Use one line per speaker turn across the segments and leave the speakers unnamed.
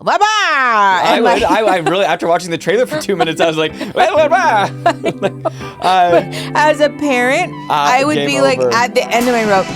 blah, blah.
I really, after watching the trailer for 2 minutes, I was like, blah, blah, blah.
As a parent, I would be like
over.
at the end of my rope.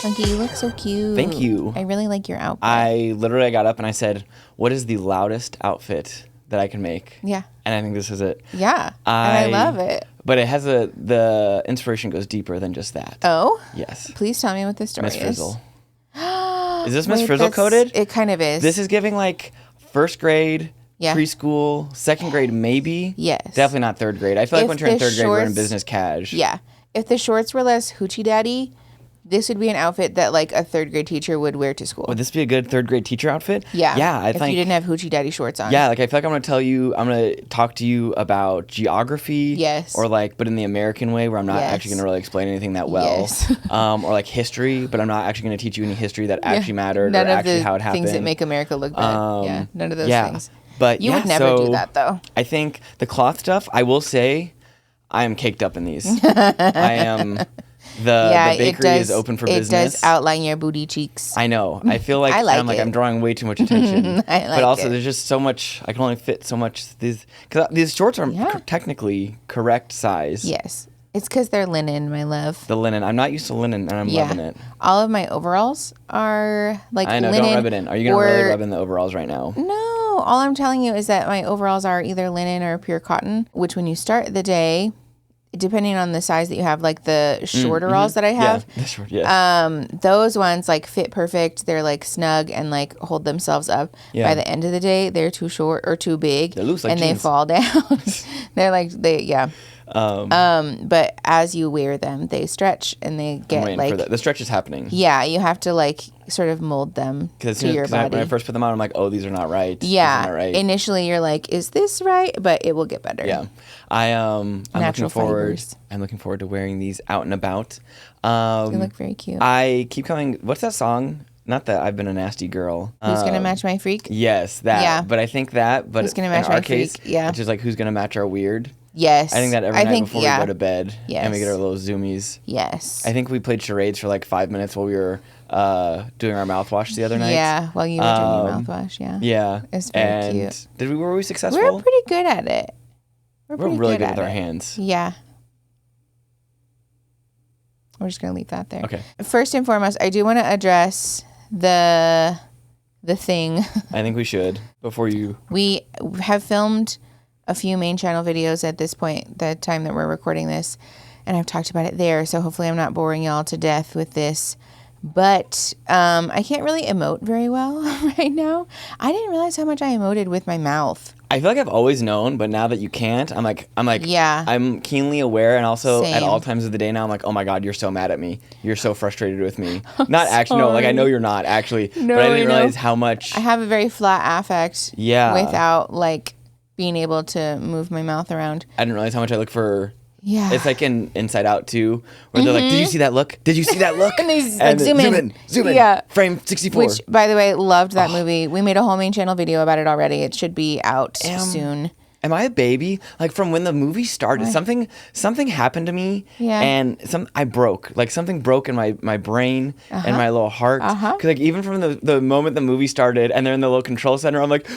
Funky, you look so cute.
Thank you.
I really like your outfit.
I literally got up and I said, what is the loudest outfit that I can make?
Yeah.
And I think this is it.
Yeah. And I love it.
But it has the inspiration goes deeper than just that.
Oh?
Yes.
Please tell me what this story
Miss
is.
Frizzle. Is this Miss Frizzle coded?
It kind of is.
This is giving like first grade, preschool, second grade maybe.
Yes.
Definitely not third grade. I feel like
If
once you're in
the
third grade, we're in
shorts-
business cash.
Yeah. If the shorts were less hoochie daddy, this would be an outfit that like a third grade teacher would wear to school.
Would this be a good third grade teacher outfit?
Yeah.
Yeah. I
if
think
you didn't have hoochie daddy shorts on.
Yeah, like I feel like I'm gonna talk to you about geography.
Yes.
Or like, but in the American way, where I'm not actually gonna really explain anything that well.
Yes.
Or like history, but I'm not actually gonna teach you any history that actually mattered
None
or
of
actually
the
how it happened.
things that make America look bad. None of those things.
But
you would never do that though.
I think the cloth stuff. I will say, I am caked up in these. I am. The bakery is open for business.
It does outline your booty cheeks.
I know. I feel like, I'm drawing way too much attention. But also, there's just so much. I can only fit so much. Because these shorts are technically correct size.
Yes. It's because they're linen, my love.
The linen. I'm not used to linen, and I'm loving it.
All of my overalls are like linen. I know.
Don't rub it in. Are you going to really rub in the overalls right now?
No. All I'm telling you is that my overalls are either linen or pure cotton, which when you start the day, depending on the size that you have, like the shorteralls that I have, those ones like fit perfect. They're like snug and like hold themselves up.
Yeah.
By the end of the day, they're too short or too big,
They're loose like
and
jeans.
they fall down. They're like but as you wear them, they stretch and they get like
the stretch is happening.
Yeah, you have to like sort of mold them to your body.
When I first put them on, I'm like, oh, these are not right.
Yeah,
not right.
Initially you're like, is this right? But it will get better.
Yeah, I'm
Natural
looking forward.
fibers.
I'm looking forward to wearing these out and about.
You look very cute.
I keep coming. What's that song? Not that I've been a nasty girl.
Who's gonna match my freak?
Yes, that.
Yeah.
But I think that. But
Who's gonna match
in our
my
case,
freak? Yeah.
Which is like who's gonna match our weird.
Yes.
I think that every night before we go to bed, and we get our little zoomies.
Yes.
I think we played charades for like 5 minutes while we were doing our mouthwash the other night.
Yeah, while you were doing your mouthwash. Yeah.
Yeah.
It's very cute.
Were we successful?
We're pretty good at it.
We're really good with our hands.
Yeah. We're just gonna leave that there.
Okay.
First and foremost, I do want to address the thing.
I think we should before you.
We have filmed a few main channel videos at this point, the time that we're recording this, and I've talked about it there. So hopefully I'm not boring y'all to death with this. But I can't really emote very well right now. I didn't realize how much I emoted with my mouth.
I feel like I've always known, but now that you can't, I'm like,
yeah.
I'm keenly aware, and also
Same.
at all times of the day now, I'm like, oh my God, you're so mad at me. You're so frustrated with me. Not actually, no, like I know you're not actually,
No,
but I didn't realize how much.
I have a very flat affect.
Yeah.
Without like being able to move my mouth around.
I didn't realize how much I look for.
Yeah.
It's like in Inside Out too, where they're like, did you see that look? Did you see that look?
And they like zoom in.
Yeah. Frame 64.
Which, by the way, loved that movie. We made a whole main channel video about it already. It should be out soon.
Am I a baby? Like from when the movie started, something happened to me, and I broke. Like something broke in my brain and my little heart. Because like even from the moment the movie started, and they're in the little control center, I'm like,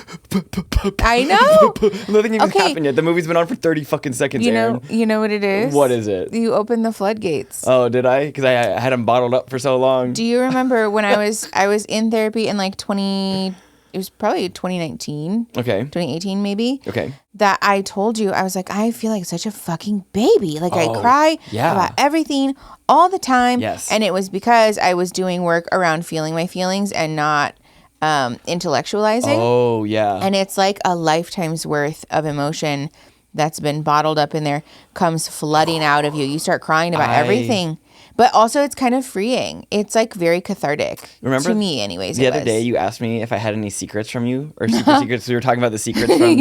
I know.
Nothing even happened yet. The movie's been on for 30 fucking seconds.
You know what it is?
What is it?
You opened the floodgates.
Oh, did I? Because I had them bottled up for so long.
Do you remember when I was in therapy in like it was probably 2019.
Okay.
2018 maybe.
Okay.
That I told you, I was like, I feel like such a fucking baby. Like I cry about everything all the time.
Yes.
And it was because I was doing work around feeling my feelings and not intellectualizing.
Oh, yeah.
And it's like a lifetime's worth of emotion that's been bottled up in there comes flooding out of you. You start crying about everything. But also it's kind of freeing. It's like very cathartic.
Remember,
to me anyways.
The other day you asked me if I had any secrets from you or secrets. We were talking about the secrets from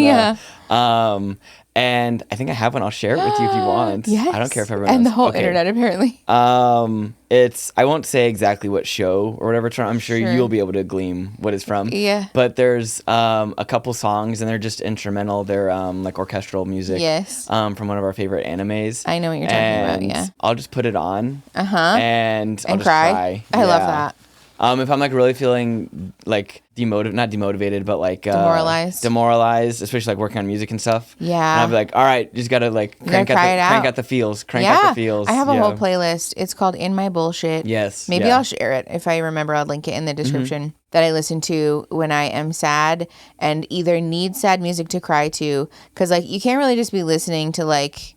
And I think I have one. I'll share it with you if you want.
Yes.
I don't care if everyone
and
knows.
The whole internet apparently.
I won't say exactly what show or whatever. I'm sure you'll be able to glean what it's from.
Yeah.
But there's a couple songs and they're just instrumental. They're like orchestral music.
Yes.
From one of our favorite animes.
I know what you're talking about. Yeah.
I'll just put it on. And I'll just
cry. I love that.
If I'm like really feeling like not demotivated, but like demoralized, especially like working on music and stuff.
Yeah.
And I'll be like, all right, you just gotta like crank out the feels. Crank out the feels.
I have a whole playlist. It's called In My Bullshit.
Yes.
Maybe I'll share it if I remember. I'll link it in the description that I listen to when I am sad and either need sad music to cry to, because like you can't really just be listening to like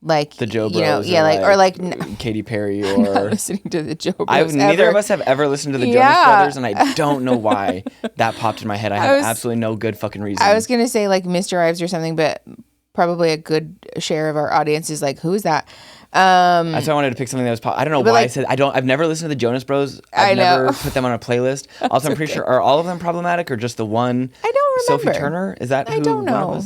the Joe Bros, or
Katy Perry, or
not listening to the Joe Bros.
Neither of us have ever listened to the Jonas Brothers, and I don't know why that popped in my head. I have absolutely no good fucking reason.
I was gonna say like Mr. Ives or something, but probably a good share of our audience is like, who is that?
That's why I wanted to pick something that was I don't know why I said I've never listened to the Jonas Bros. I've never put them on a playlist. Also, I'm pretty sure, are all of them problematic or just the one?
I don't remember.
Sophie Turner? Is that who?
I don't know.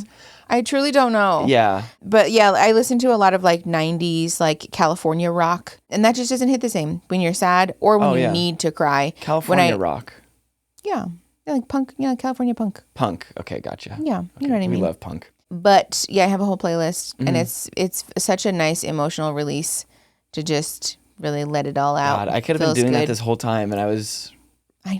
I truly don't know.
Yeah.
But yeah, I listen to a lot of like 90s like California rock, and that just doesn't hit the same when you're sad or when you need to cry.
California rock.
Yeah. Like punk, California punk.
Punk. Okay, gotcha.
Yeah, you know what I mean.
We love punk.
But yeah, I have a whole playlist and it's such a nice emotional release to just really let it all out.
God, I could have been doing that this whole time and I was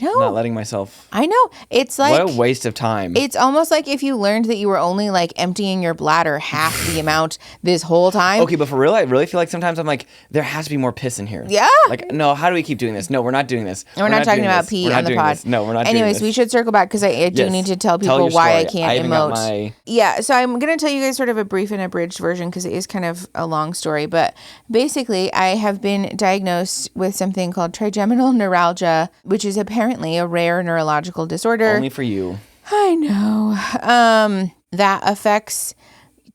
not letting myself.
I know. It's like,
what a waste of time.
It's almost like if you learned that you were only like emptying your bladder half the amount this whole time.
Okay, but for real, I really feel like sometimes I'm like, there has to be more piss in here.
Yeah.
Like, no, how do we keep doing this? No, we're not doing this.
We're not talking about pee on the pod.
No, we're not
doing this.
Anyways,
we should circle back because I do need to tell people why I can't emote. Yeah, so I'm going to tell you guys sort of a brief and abridged version because it is kind of a long story. But basically, I have been diagnosed with something called trigeminal neuralgia, which is apparently a rare neurological disorder.
Only for you.
I know. That affects,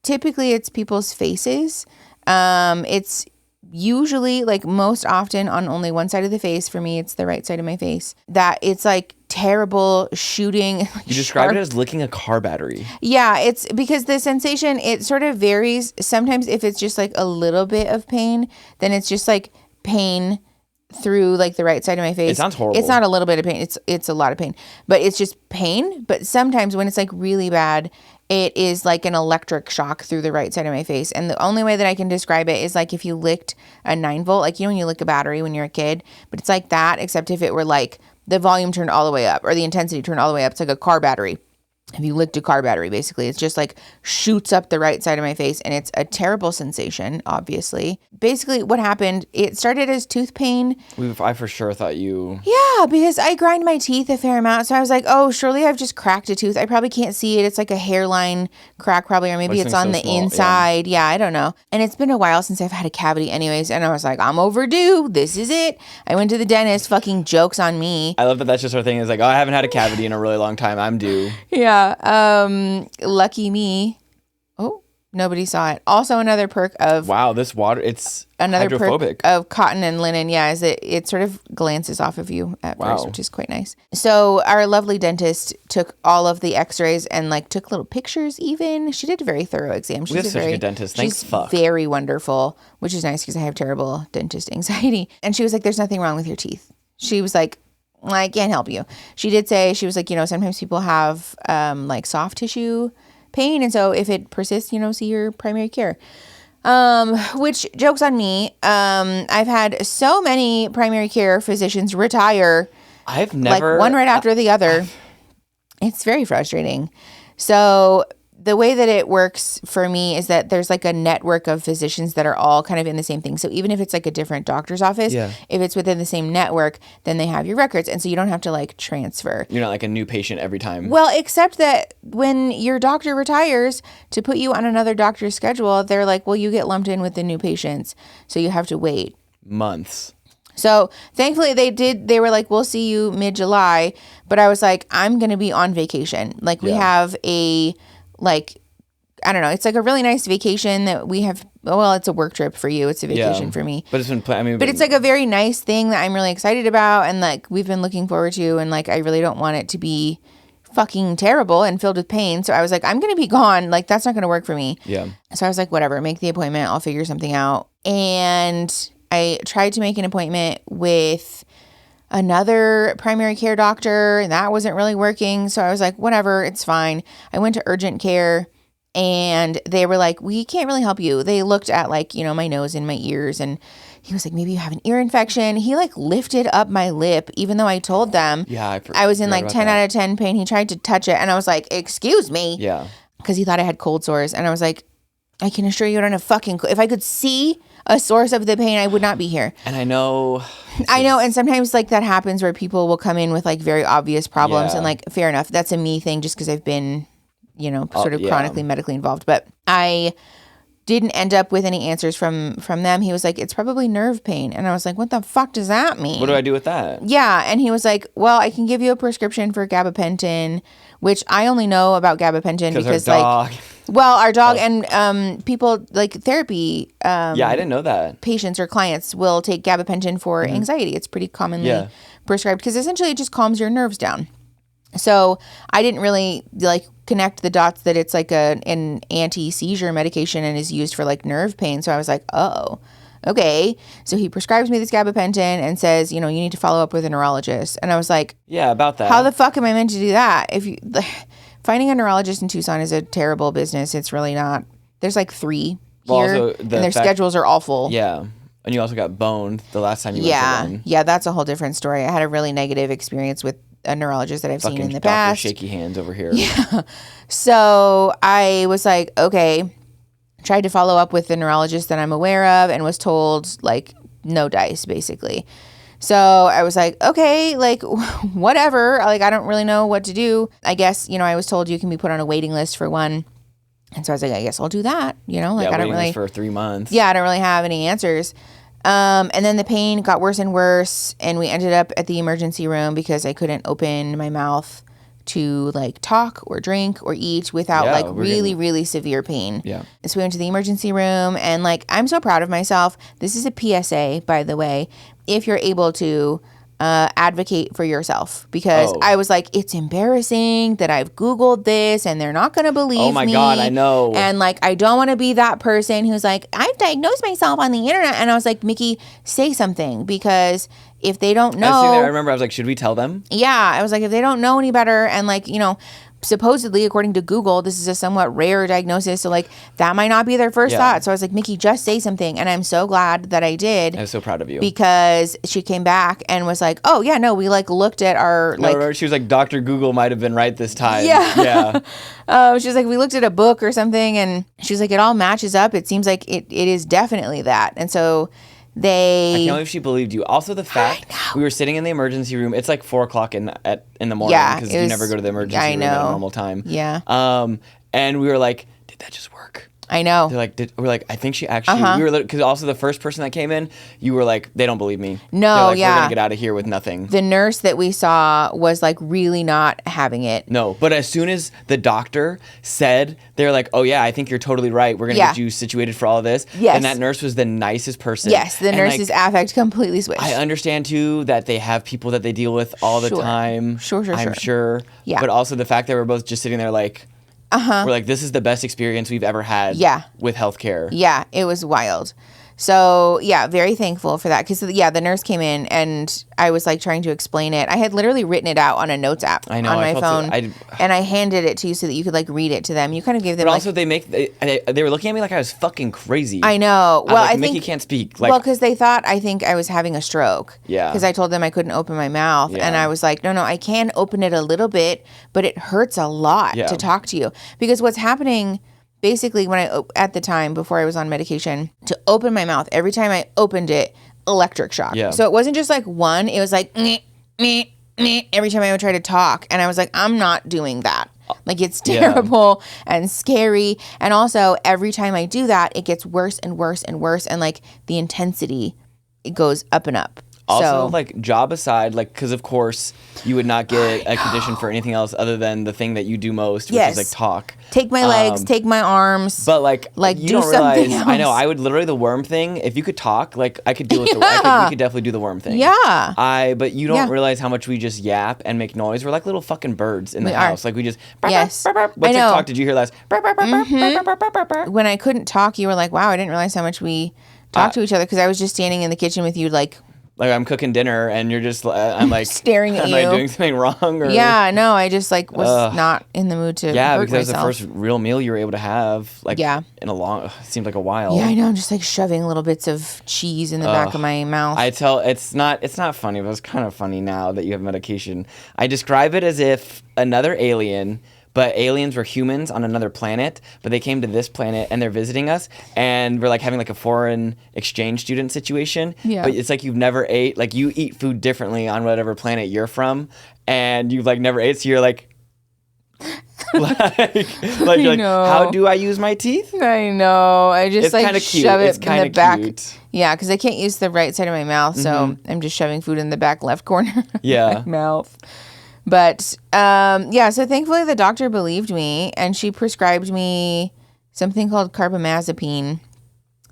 typically it's people's faces. It's usually, like most often, on only one side of the face. For me, it's the right side of my face. That it's like terrible shooting.
You describe it as licking a car battery.
Yeah, it's because the sensation, it sort of varies. Sometimes if it's just like a little bit of pain, then it's just like pain through like the right side of my face.
It sounds horrible.
It's not a little bit of pain. It's a lot of pain, but it's just pain. But sometimes when it's like really bad, it is like an electric shock through the right side of my face. And the only way that I can describe it is like if you licked a 9-volt, like, you know, when you lick a battery when you're a kid, but it's like that, except if it were like the volume turned all the way up or the intensity turned all the way up. It's like a car battery. If you licked a car battery, basically, it's just like shoots up the right side of my face, and it's a terrible sensation, obviously. Basically, what happened, it started as tooth pain.
I for sure thought you...
Yeah, because I grind my teeth a fair amount, so I was like, oh, surely I've just cracked a tooth. I probably can't see it. It's like a hairline crack probably, or maybe it's on the inside. Yeah, I don't know. And it's been a while since I've had a cavity anyways, and I was like, I'm overdue. This is it. I went to the dentist, fucking joke's on me.
I love that that's just her thing. It's like, oh, I haven't had a cavity in a really long time. I'm due.
Yeah. Lucky me. Oh, nobody saw it. Also, another perk of
this water, it's
another
hydrophobic.
Perk of cotton and linen. Yeah, is it sort of glances off of you at first, which is quite nice. So our lovely dentist took all of the X-rays and like took little pictures. Even she did a very thorough exam.
We have such a good dentist. Thanks,
she's very wonderful, which is nice because I have terrible dentist anxiety. And she was like, "There's nothing wrong with your teeth." She was like, I can't help you. She did say, she was like, you know, sometimes people have like soft tissue pain. And so if it persists, you know, see your primary care. Which, joke's on me. I've had so many primary care physicians retire.
I've never.
Like one right after the other. It's very frustrating. So the way that it works for me is that there's like a network of physicians that are all kind of in the same thing. So even if it's like a different doctor's office, if it's within the same network, then they have your records. And so you don't have to like transfer.
You're not like a new patient every time.
Well, except that when your doctor retires, to put you on another doctor's schedule, they're like, well, you get lumped in with the new patients. So you have to wait months. So thankfully they were like, we'll see you mid-July. But I was like, I'm going to be on vacation. Like we have a... like, I don't know. It's like a really nice vacation that we have. Well, it's a work trip for you. It's a vacation for me.
But it's been
but it's like a very nice thing that I'm really excited about. And like, we've been looking forward to. And like, I really don't want it to be fucking terrible and filled with pain. So I was like, I'm going to be gone. Like, that's not going to work for me.
Yeah.
So I was like, whatever, make the appointment. I'll figure something out. And I tried to make an appointment with another primary care doctor, and that wasn't really working. So I was like, whatever, it's fine. I went to urgent care, and they were like, we can't really help you. They looked at like, you know, my nose and my ears, and he was like, maybe you have an ear infection. He like lifted up my lip, even though I told them I was in like 10 out of 10 pain. He tried to touch it, and I was like, excuse me.
Yeah.
Because he thought I had cold sores. And I was like, I can assure you I don't have fucking if I could see a source of the pain, I would not be here.
And I know.
And sometimes like that happens where people will come in with like very obvious problems, and like, fair enough. That's a me thing just because I've been, you know, sort of chronically medically involved. But I didn't end up with any answers from them. He was like, it's probably nerve pain. And I was like, what the fuck does that mean?
What do I do with that?
Yeah. And he was like, well, I can give you a prescription for gabapentin, which I only know about gabapentin because like, well, our dog and people like therapy.
I didn't know that.
Patients or clients will take gabapentin for anxiety. It's pretty commonly prescribed because essentially it just calms your nerves down. So I didn't really like connect the dots that it's like an anti-seizure medication and is used for like nerve pain. So I was like, oh, okay. So he prescribes me this gabapentin and says, you know, you need to follow up with a neurologist. And I was like,
yeah, about that.
How the fuck am I meant to do that? If you finding a neurologist in Tucson is a terrible business. It's really not. There's like 3 here, and their schedules are awful.
Yeah. And you also got boned the last time you went to one.
Yeah, that's a whole different story. I had a really negative experience with a neurologist that I've seen in the past.
Shaky hands over here.
Yeah. So I was like, okay, tried to follow up with the neurologist that I'm aware of and was told like no dice basically. So I was like, okay, like whatever. Like, I don't really know what to do. I guess, you know, I was told you can be put on a waiting list for one. And so I was like, I guess I'll do that. You know, like I don't really
for 3 months.
Yeah. I don't really have any answers. And then the pain got worse and worse, and we ended up at the emergency room because I couldn't open my mouth to like talk or drink or eat without really severe pain.
Yeah.
So we went to the emergency room, and like, I'm so proud of myself. This is a PSA, by the way, if you're able to advocate for yourself, because I was like, it's embarrassing that I've Googled this and they're not going to believe me.
Oh my God, I know.
And like, I don't want to be that person who's like, I've diagnosed myself on the internet. And I was like, Mickey, say something, because if they don't know.
I remember I was like, should we tell them?
Yeah. I was like, if they don't know any better, and like, you know, supposedly, according to Google, this is a somewhat rare diagnosis. So like, that might not be their first thought. So I was like, Mickey, just say something. And I'm so glad that I did.
I was so proud of you.
Because she came back and was like, oh yeah, no, we like looked at our
she was like, Dr. Google might have been right this time.
Yeah. She was like, we looked at a book or something, and she was like, it all matches up. It seems like it is definitely that. And so I
can't believe she believed you. Also, the fact we were sitting in the emergency room. It's like 4:00 in the morning because you never go to the emergency room at a normal time.
Yeah.
And we were like, did that just work?
I know.
They're like, we're like, I think she actually. We were because also the first person that came in, you were like, they don't believe me.
No,
like, we're gonna get out of here with nothing.
The nurse that we saw was like really not having it.
No, but as soon as the doctor said, they're like, oh yeah, I think you're totally right. We're gonna get you situated for all of this.
Yes.
And that nurse was the nicest person.
Yes, the nurse's affect completely switched.
I understand too that they have people that they deal with all the time.
Sure.
I'm sure.
Yeah.
But also the fact that we're both just sitting there like. We're like, this is the best experience we've ever had with healthcare.
Yeah, it was wild. So, yeah, very thankful for that. Because, the nurse came in and I was like trying to explain it. I had literally written it out on a notes app on my phone. And I handed it to you so that you could like read it to them. You kind of gave them.
But also, they were looking at me like I was fucking crazy.
I know. Well, I think
Mickey can't speak.
Well, because they thought I think I was having a stroke.
Yeah.
Because I told them I couldn't open my mouth, and I was like, no, I can open it a little bit, but it hurts a lot to talk to you, because what's happening. Basically, when at the time before I was on medication, to open my mouth, every time I opened it, electric shock. Yeah. So it wasn't just like one; it was like every time I would try to talk, and I was like, I'm not doing that. Like, it's terrible and scary, and also every time I do that, it gets worse and worse and worse, and like the intensity, it goes up and up.
Also, like, job aside, like, because of course you would not get a condition for anything else other than the thing that you do most, which is like talk.
Take my legs, take my arms.
But like you
do
don't realize.
else.
I know. I would literally the worm thing. If you could talk, like I could deal with we could definitely do the worm thing.
Yeah.
But you don't realize how much we just yap and make noise. We're like little fucking birds in the house. Like we just.
Yes.
What TikTok did you hear last?
When I couldn't talk, you were like, "Wow, I didn't realize how much we talk to each other," because I was just standing in the kitchen with you, like
I'm cooking dinner and you're just I'm like
staring at you.
Am I doing something wrong? Or?
Yeah, no, I just like was not in the mood to hurt
because that was the
myself.
first real meal you were able to have. Like in a long, it seemed like a while.
Yeah, I know. I'm just like shoving little bits of cheese in the back of my mouth.
It's not funny, but it's kind of funny now that you have medication. I describe it as if another alien. But aliens were humans on another planet, but they came to this planet and they're visiting us, and we're like having like a foreign exchange student situation. Yeah. But it's like you've never ate, like you eat food differently on whatever planet you're from, and you've like never ate, so you're like, you're like, how do I use my teeth?
I know. I just like shove it in the back.
Cute.
Yeah, because I can't use the right side of my mouth, so I'm just shoving food in the back left corner of my mouth. But, so thankfully the doctor believed me, and she prescribed me something called carbamazepine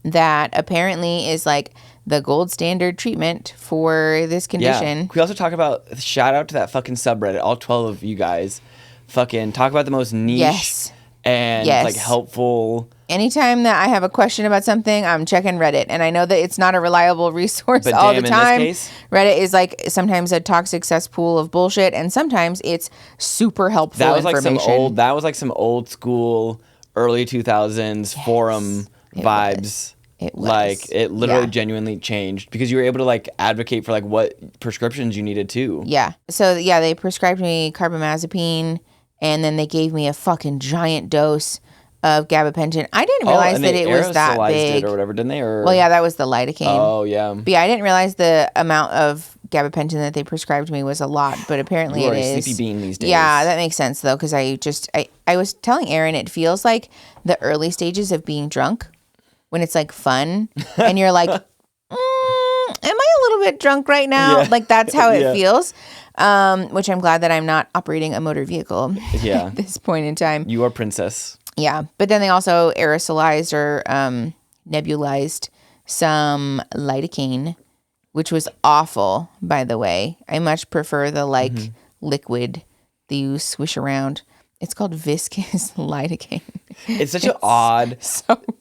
that apparently is like the gold standard treatment for this condition.
Yeah. We also talk about, shout out to that fucking subreddit, all 12 of you guys. Fucking talk about the most niche and like helpful.
Anytime that I have a question about something, I'm checking Reddit. And I know that it's not a reliable resource all the time. In this case, Reddit is like sometimes a toxic cesspool of bullshit, and sometimes it's super helpful information.
That was like some old school, early 2000s forum vibes. It was. Like, it literally genuinely changed because you were able to like advocate for like what prescriptions you needed too.
Yeah. So they prescribed me carbamazepine, and then they gave me a fucking giant dose of gabapentin. I didn't realize that it was that big.
It or whatever, didn't they? Or...
Well, yeah, that was the lidocaine.
Oh, yeah.
But yeah, I didn't realize the amount of gabapentin that they prescribed me was a lot, but apparently it is.
Sleepy bean these days.
Yeah, that makes sense though, because I was telling Aaron, it feels like the early stages of being drunk when it's like fun, and you're like, am I a little bit drunk right now? Yeah. Like that's how it feels. Which I'm glad that I'm not operating a motor vehicle at this point in time.
You are princess.
Yeah, but then they also aerosolized or nebulized some lidocaine, which was awful, by the way. I much prefer the liquid that you swish around. It's called viscous lidocaine.
It's such an odd.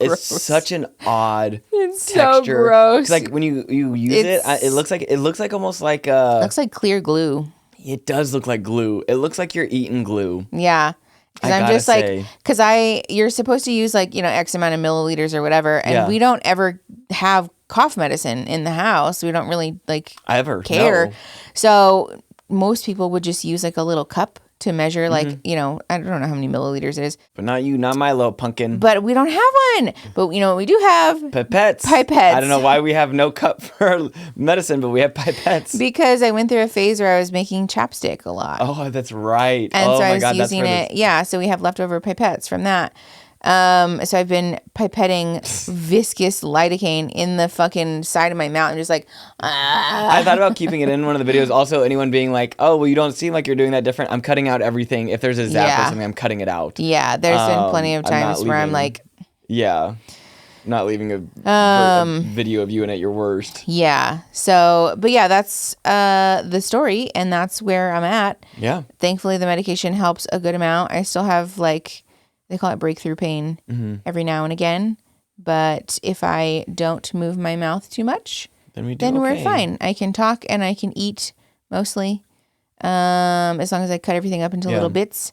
It's
such an odd.
It's
texture.
So gross.
Like when you use it looks like almost like
it looks like clear glue.
It does look like glue. It looks like you're eating glue.
Yeah. Because I'm just like, you're supposed to use like, X amount of milliliters or whatever. And we don't ever have cough medicine in the house. We don't really care.
No.
So most people would just use like a little cup to measure like, I don't know how many milliliters it is.
But not you, not my little pumpkin.
But we don't have one. But we do have
pipettes. I don't know why we have no cup for medicine, but we have pipettes.
Because I went through a phase where I was making chapstick a lot.
Oh, that's right.
And so I was using it. Yeah, so we have leftover pipettes from that. So I've been pipetting viscous lidocaine in the fucking side of my mouth and just like,
I thought about keeping it in one of the videos. Also, anyone being like, oh, well, you don't seem like you're doing that different. I'm cutting out everything. If there's a zap or something, I'm cutting it out.
Yeah, there's been plenty of times where I'm like.
Yeah. Not leaving a video of you and at your worst.
Yeah. So, but yeah, that's the story, and that's where I'm at.
Yeah.
Thankfully, the medication helps a good amount. I still have like, they call it breakthrough pain every now and again. But if I don't move my mouth too much, then we're fine. I can talk and I can eat mostly, as long as I cut everything up into little bits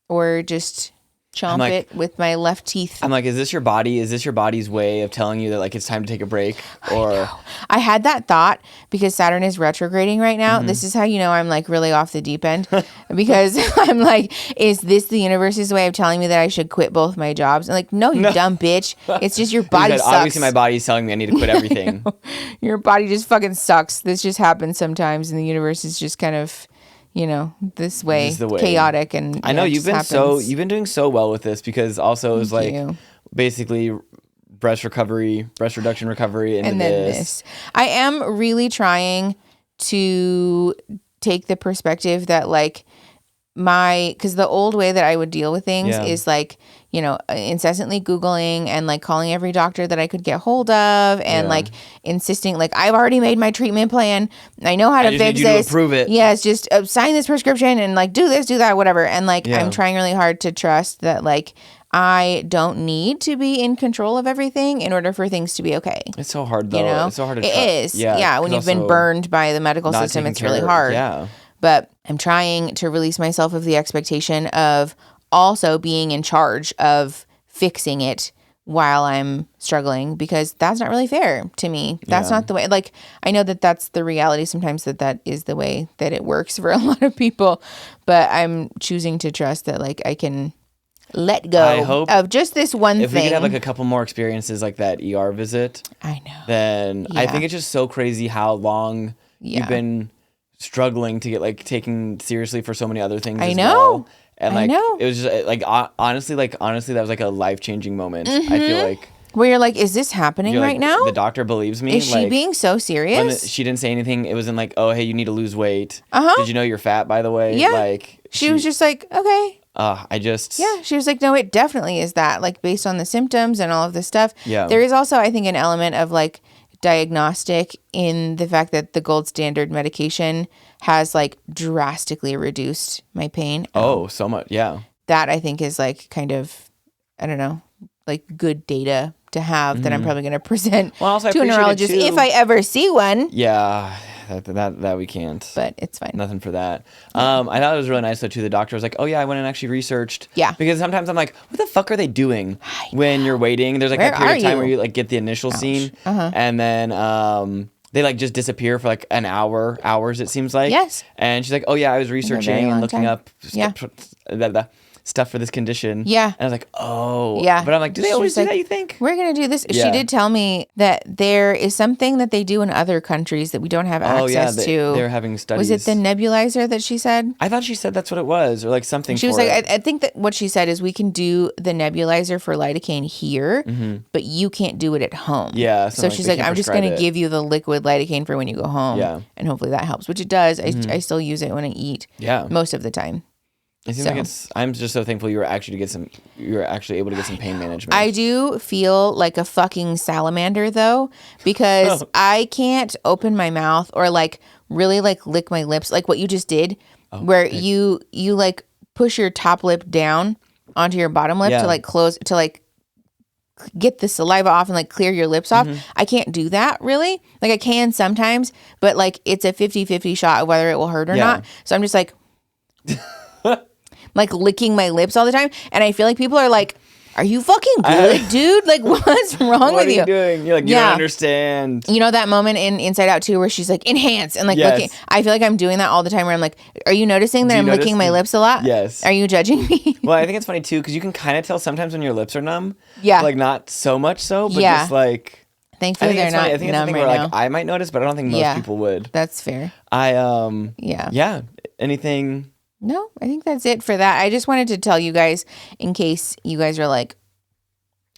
or just chomp it with my left teeth.
I'm like, is this your body? Is this your body's way of telling you that like it's time to take a break? Or
I had that thought because Saturn is retrograding right now. This is how you know I'm like really off the deep end because I'm like, is this the universe's way of telling me that I should quit both my jobs? I'm like, no, you dumb bitch. It's just your body sucks.
Obviously my body's telling me I need to quit everything.
Your body just fucking sucks. This just happens sometimes, and the universe is just kind of, this way, chaotic. And
I know you've been doing so well with this because also it was like basically breast reduction recovery, and then this.
I am really trying to take the perspective that like because the old way that I would deal with things is like, you know, incessantly Googling and like calling every doctor that I could get hold of and like insisting like, I've already made my treatment plan. I know how to fix this.
To approve it.
Yes, just sign this prescription and like do this, do that, whatever. And like, I'm trying really hard to trust that like, I don't need to be in control of everything in order for things to be okay.
It's so hard though.
You know?
It's so hard to
trust. It is. Yeah. When you've been burned by the medical system, it's really hard.
Yeah.
But I'm trying to release myself of the expectation of also being in charge of fixing it while I'm struggling, because that's not really fair to me. That's not the way, like, I know that that's the reality sometimes, that is the way that it works for a lot of people, but I'm choosing to trust that like I can let go of just this one thing.
If we could have like a couple more experiences like that ER visit,
I know.
Then I think it's just so crazy how long you've been struggling to get like taken seriously for so many other things. I know. Well. And like it was just like honestly that was like a life-changing moment. I feel like
where you're like, is this happening right now?
The doctor believes me.
Is she being so serious?
She didn't say anything. It wasn't like, oh hey, you need to lose weight. Did you know you're fat, by the way?
Yeah.
Like
she was just like, okay.
She
was like, no, it definitely is that, like based on the symptoms and all of this stuff.
Yeah.
There is also, I think, an element of like diagnostic in the fact that the gold standard medication has like drastically reduced my pain.
Oh, so much. Yeah.
That I think is like kind of, I don't know, like good data to have that I'm probably going to present to a neurologist if I ever see one.
Yeah. That we can't.
But it's fine.
Nothing for that. I thought it was really nice though too. The doctor was like, "Oh yeah, I went and actually researched."
Yeah.
Because sometimes I'm like, "What the fuck are they doing when you're waiting?" There's like that period of time where you like get the initial scene, and then they like just disappear for like an hours it seems like.
Yes.
And she's like, "Oh yeah, I was researching and looking up stuff for this condition."
Yeah.
And I was like, "Oh."
Yeah.
But I'm like, do they always do that, you think?
We're going to do this.
Yeah.
She did tell me that there is something that they do in other countries that we don't have access to.
They're having studies.
Was it the nebulizer that she said?
I thought she said that's what it was, or like something.
She was like, I think that what she said is we can do the nebulizer for lidocaine here, but you can't do it at home.
Yeah.
So she's like, I'm just going to give you the liquid lidocaine for when you go home.
Yeah.
And hopefully that helps, which it does. I still use it when I eat.
Yeah.
Most of the time.
It seems like I'm just so thankful you were actually able to get some pain management.
I do feel like a fucking salamander though, because I can't open my mouth or like really like lick my lips like what you just did, where you like push your top lip down onto your bottom lip to like close, to like get the saliva off and like clear your lips off. I can't do that really. Like I can sometimes, but like it's a 50-50 shot of whether it will hurt or not. So I'm just like like licking my lips all the time. And I feel like people are like, are you fucking good, dude? Like, what's wrong with you?
What are you doing? You're like, you don't understand.
You know that moment in Inside Out 2 where she's like, enhance, and like looking. I feel like I'm doing that all the time where I'm like, are you noticing that I'm licking my lips a lot?
Yes.
Are you judging me?
Well, I think it's funny too, because you can kind of tell sometimes when your lips are numb.
Yeah.
Like, not so much so, but just like.
Thankfully, they're not
I think it's something where like I might notice, but I don't think most people would.
That's fair.
Yeah. Anything.
No, I think that's it for that. I just wanted to tell you guys in case you guys are like,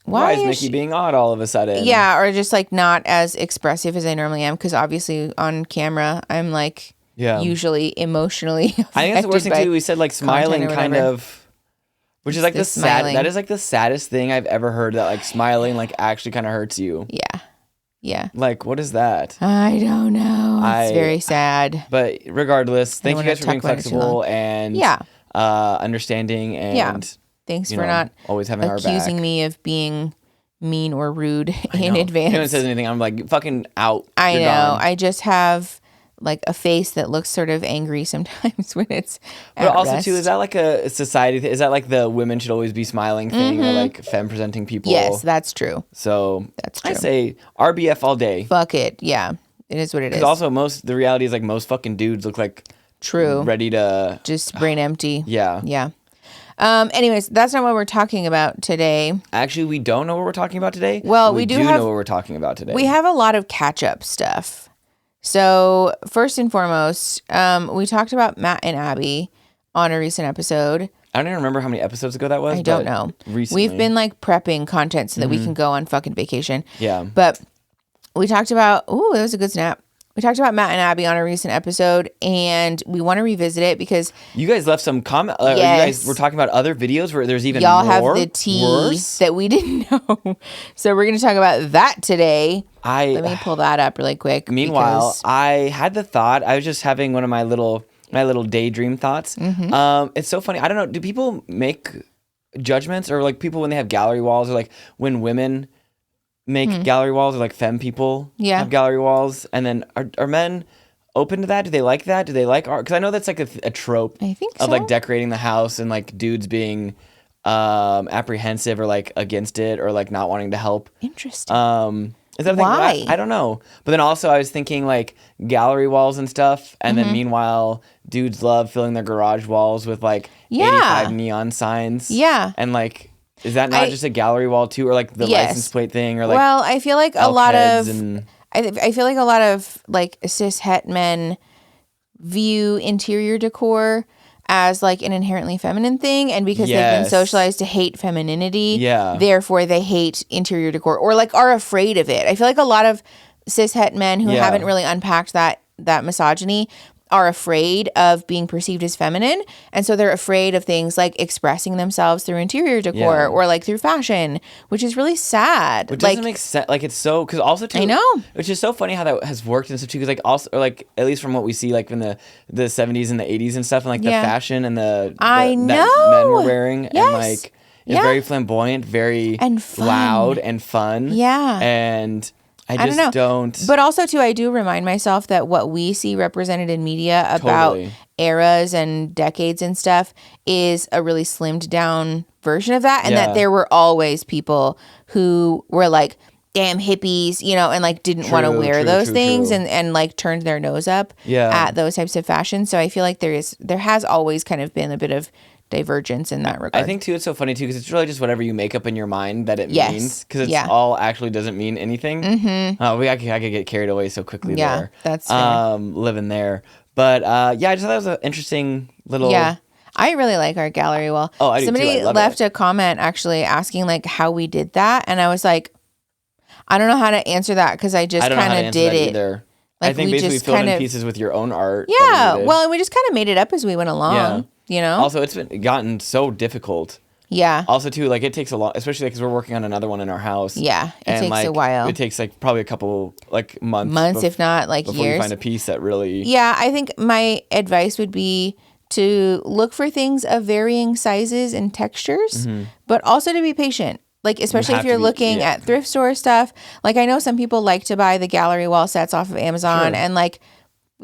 why is Mickey being odd all of a sudden?
Yeah, or just like not as expressive as I normally am, because obviously on camera I'm like usually emotionally affected.
I think that's the worst thing too. We said like smiling kind of, which is like the sad. That is like the saddest thing I've ever heard. That like smiling like actually kind of hurts you.
Yeah. Yeah.
Like, what is that?
I don't know. It's very sad.
But regardless, thank you guys for being flexible and understanding and
thanks for not
always having our back.
Accusing me of being mean or rude in advance.
If anyone says anything, I'm like, fucking out.
I know.
Gone.
I just have like a face that looks sort of angry sometimes when it's
But also rest. Too, is that like a society thing? Is that like the women should always be smiling thing, or like femme presenting people?
Yes, that's true.
So
that's true.
I say RBF all day.
Fuck it. Yeah. It is what it is.
Because also the reality is like most fucking dudes look like ready to
just brain empty.
Yeah.
Yeah. Anyways, that's not what we're talking about today.
Actually, we don't know what we're talking about today.
Well, we do know
what we're talking about today.
We have a lot of catch-up stuff. So first and foremost, we talked about Matt and Abby on a recent episode.
I don't even remember how many episodes ago that was.
I don't know.
Recently.
We've been like prepping content so that we can go on fucking vacation.
Yeah.
But we talked about, that was a good snap. We talked about Matt and Abby on a recent episode, and we want to revisit it because
you guys left some comment. You guys were talking about other videos where there's even
y'all
more
have the tea
worse
that we didn't know. So we're going to talk about that today. Let me pull that up really quick.
Meanwhile, I had the thought. I was just having one of my little daydream thoughts. It's so funny. I don't know. Do people make judgments, or like people when they have gallery walls, or like when women make gallery walls, or like femme people have gallery walls, and then are men open to that? Do they like that? Do they like art? Because I know that's like a trope
I think
of like decorating the house and like dudes being apprehensive or like against it, or like not wanting to help.
Interesting.
Is that a
Why?
thing? I don't know. But then also I was thinking like gallery walls and stuff, and then meanwhile dudes love filling their garage walls with like 85 neon signs.
Yeah.
And like, is that not just a gallery wall too, or like the license plate thing, or like?
Well, I feel like a lot of I feel like a lot of like cis het men view interior decor as like an inherently feminine thing, and because they've been socialized to hate femininity, therefore they hate interior decor, or like are afraid of it. I feel like a lot of cis het men who haven't really unpacked that misogyny are afraid of being perceived as feminine, and so they're afraid of things like expressing themselves through interior decor or like through fashion, which is really sad.
Which doesn't make sense. Like, it's so, because also too,
I know,
which is so funny how that has worked and stuff too. Because like also, or like at least from what we see, like in the 70s and the 80s and stuff, and like the fashion and the that men were wearing, and like it's very flamboyant, very
and fun.
loud and fun. And I just don't.
But also, too, I do remind myself that what we see represented in media about eras and decades and stuff is a really slimmed down version of that. And that there were always people who were like, damn hippies, you know, and like didn't want to wear those things and like turned their nose up at those types of fashion. So I feel like there has always kind of been a bit of divergence in that regard.
I think too it's so funny too because it's really just whatever you make up in your mind that it means, because it's all actually doesn't mean anything. I could get carried away so quickly there.
That's fair.
Living there. But I just thought that was an interesting little
I really like our gallery wall.
Oh, I do
Somebody
too. I love
left a comment actually asking like how we did that, and I was like, I don't know how to answer that because I just kind of did it
either.
Like,
I think
we
basically
just
filled in pieces with your own art.
Well, and we just kind of made it up as we went along. You know.
Also, it's gotten so difficult. Also, too, like it takes a lot, especially because we're working on another one in our house.
It takes a while.
It takes like probably a couple like months,
if not like
before
years.
you find a piece that really.
I think my advice would be to look for things of varying sizes and textures, but also to be patient. Like, especially if you're looking at thrift store stuff. Like, I know some people like to buy the gallery wall sets off of Amazon, and like,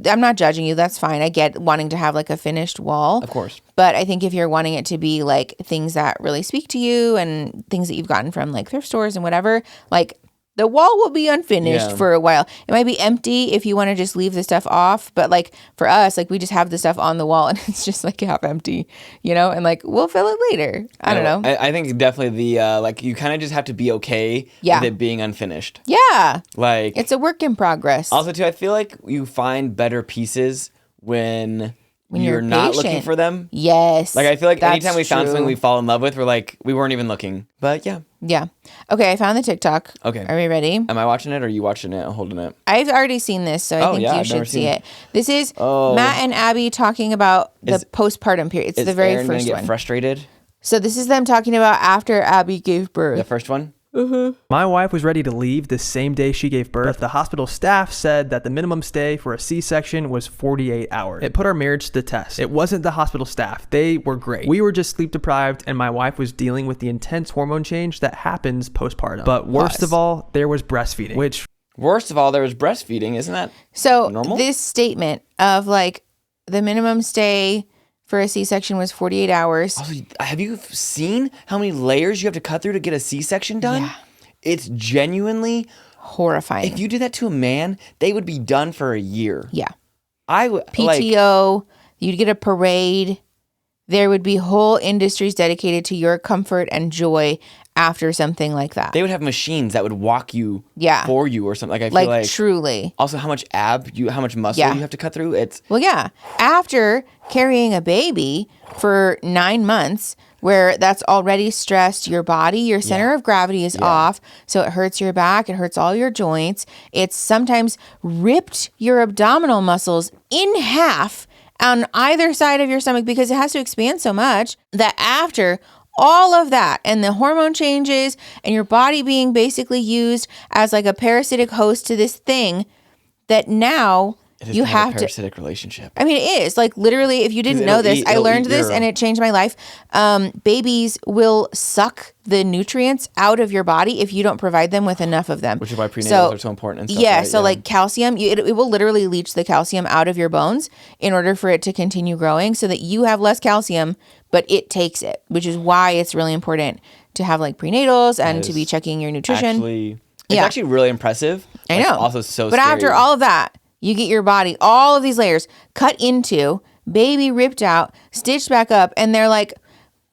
I'm not judging you. That's fine. I get wanting to have like a finished wall.
Of course.
But I think if you're wanting it to be like things that really speak to you and things that you've gotten from like thrift stores and whatever, like the wall will be unfinished for a while. It might be empty if you want to just leave the stuff off. But like for us, like we just have the stuff on the wall and it's just like half empty, you know, and like we'll fill it later. I don't know.
I think definitely the like you kind of just have to be okay with it being unfinished. Like
it's a work in progress.
Also too, I feel like you find better pieces when you're not looking for them.
Yes.
Like I feel like anytime we found something we fall in love with, we're like, we weren't even looking. But
yeah. Okay, I found the TikTok.
Okay.
Are we ready?
Am I watching it or are you watching it, holding it?
I've already seen this, so I think you should see it. This is Matt and Abby talking about the postpartum period. It's the very
Aaron
first
gonna
one.
Get frustrated?
So this is them talking about after Abby gave birth.
The first one?
My wife was ready to leave the same day she gave birth. The hospital staff said that the minimum stay for a C-section was 48 hours. It put our marriage to the test. It wasn't the hospital staff. They were great. We were just sleep deprived, and my wife was dealing with the intense hormone change that happens postpartum. But worst of all, there was breastfeeding, which...
Worst of all, there was breastfeeding. Isn't that normal?
This statement of like the minimum stay for a C-section was 48 hours.
Also, have you seen how many layers you have to cut through to get a C-section done?
Yeah.
It's genuinely
horrifying.
If you did that to a man, they would be done for a year.
Yeah.
I would
PTO, you'd get a parade. there would be whole industries dedicated to your comfort and joy after something like that.
They would have machines that would walk you for you or something. Like, I feel like
truly.
Also, how much how much muscle you have to cut through.
After carrying a baby for 9 months, where that's already stressed your body, your center of gravity is off, so it hurts your back, it hurts all your joints. It's sometimes ripped your abdominal muscles in half on either side of your stomach because it has to expand so much that after all of that and the hormone changes and your body being basically used as like a parasitic host to this thing, that now you have
a parasitic relationship.
I mean, it is like literally, if you didn't know this, I learned this and it changed my life. Babies will suck the nutrients out of your body if you don't provide them with enough of them.
Which is why prenatals are so important and stuff.
Yeah. So like calcium, it will literally leach the calcium out of your bones in order for it to continue growing so that you have less calcium, but it takes it, which is why it's really important to have like prenatals and to be checking your nutrition.
It's actually really impressive.
I know.
Also so
But
scary.
after all of that, you get your body, all of these layers cut into, baby ripped out, stitched back up, and they're like,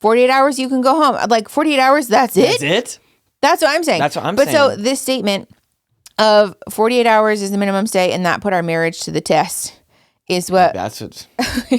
48 hours, you can go home. Like 48 hours, that's it?
That's it?
That's what I'm saying.
That's what I'm saying.
But so this statement of 48 hours is the minimum stay and that put our marriage to the test is what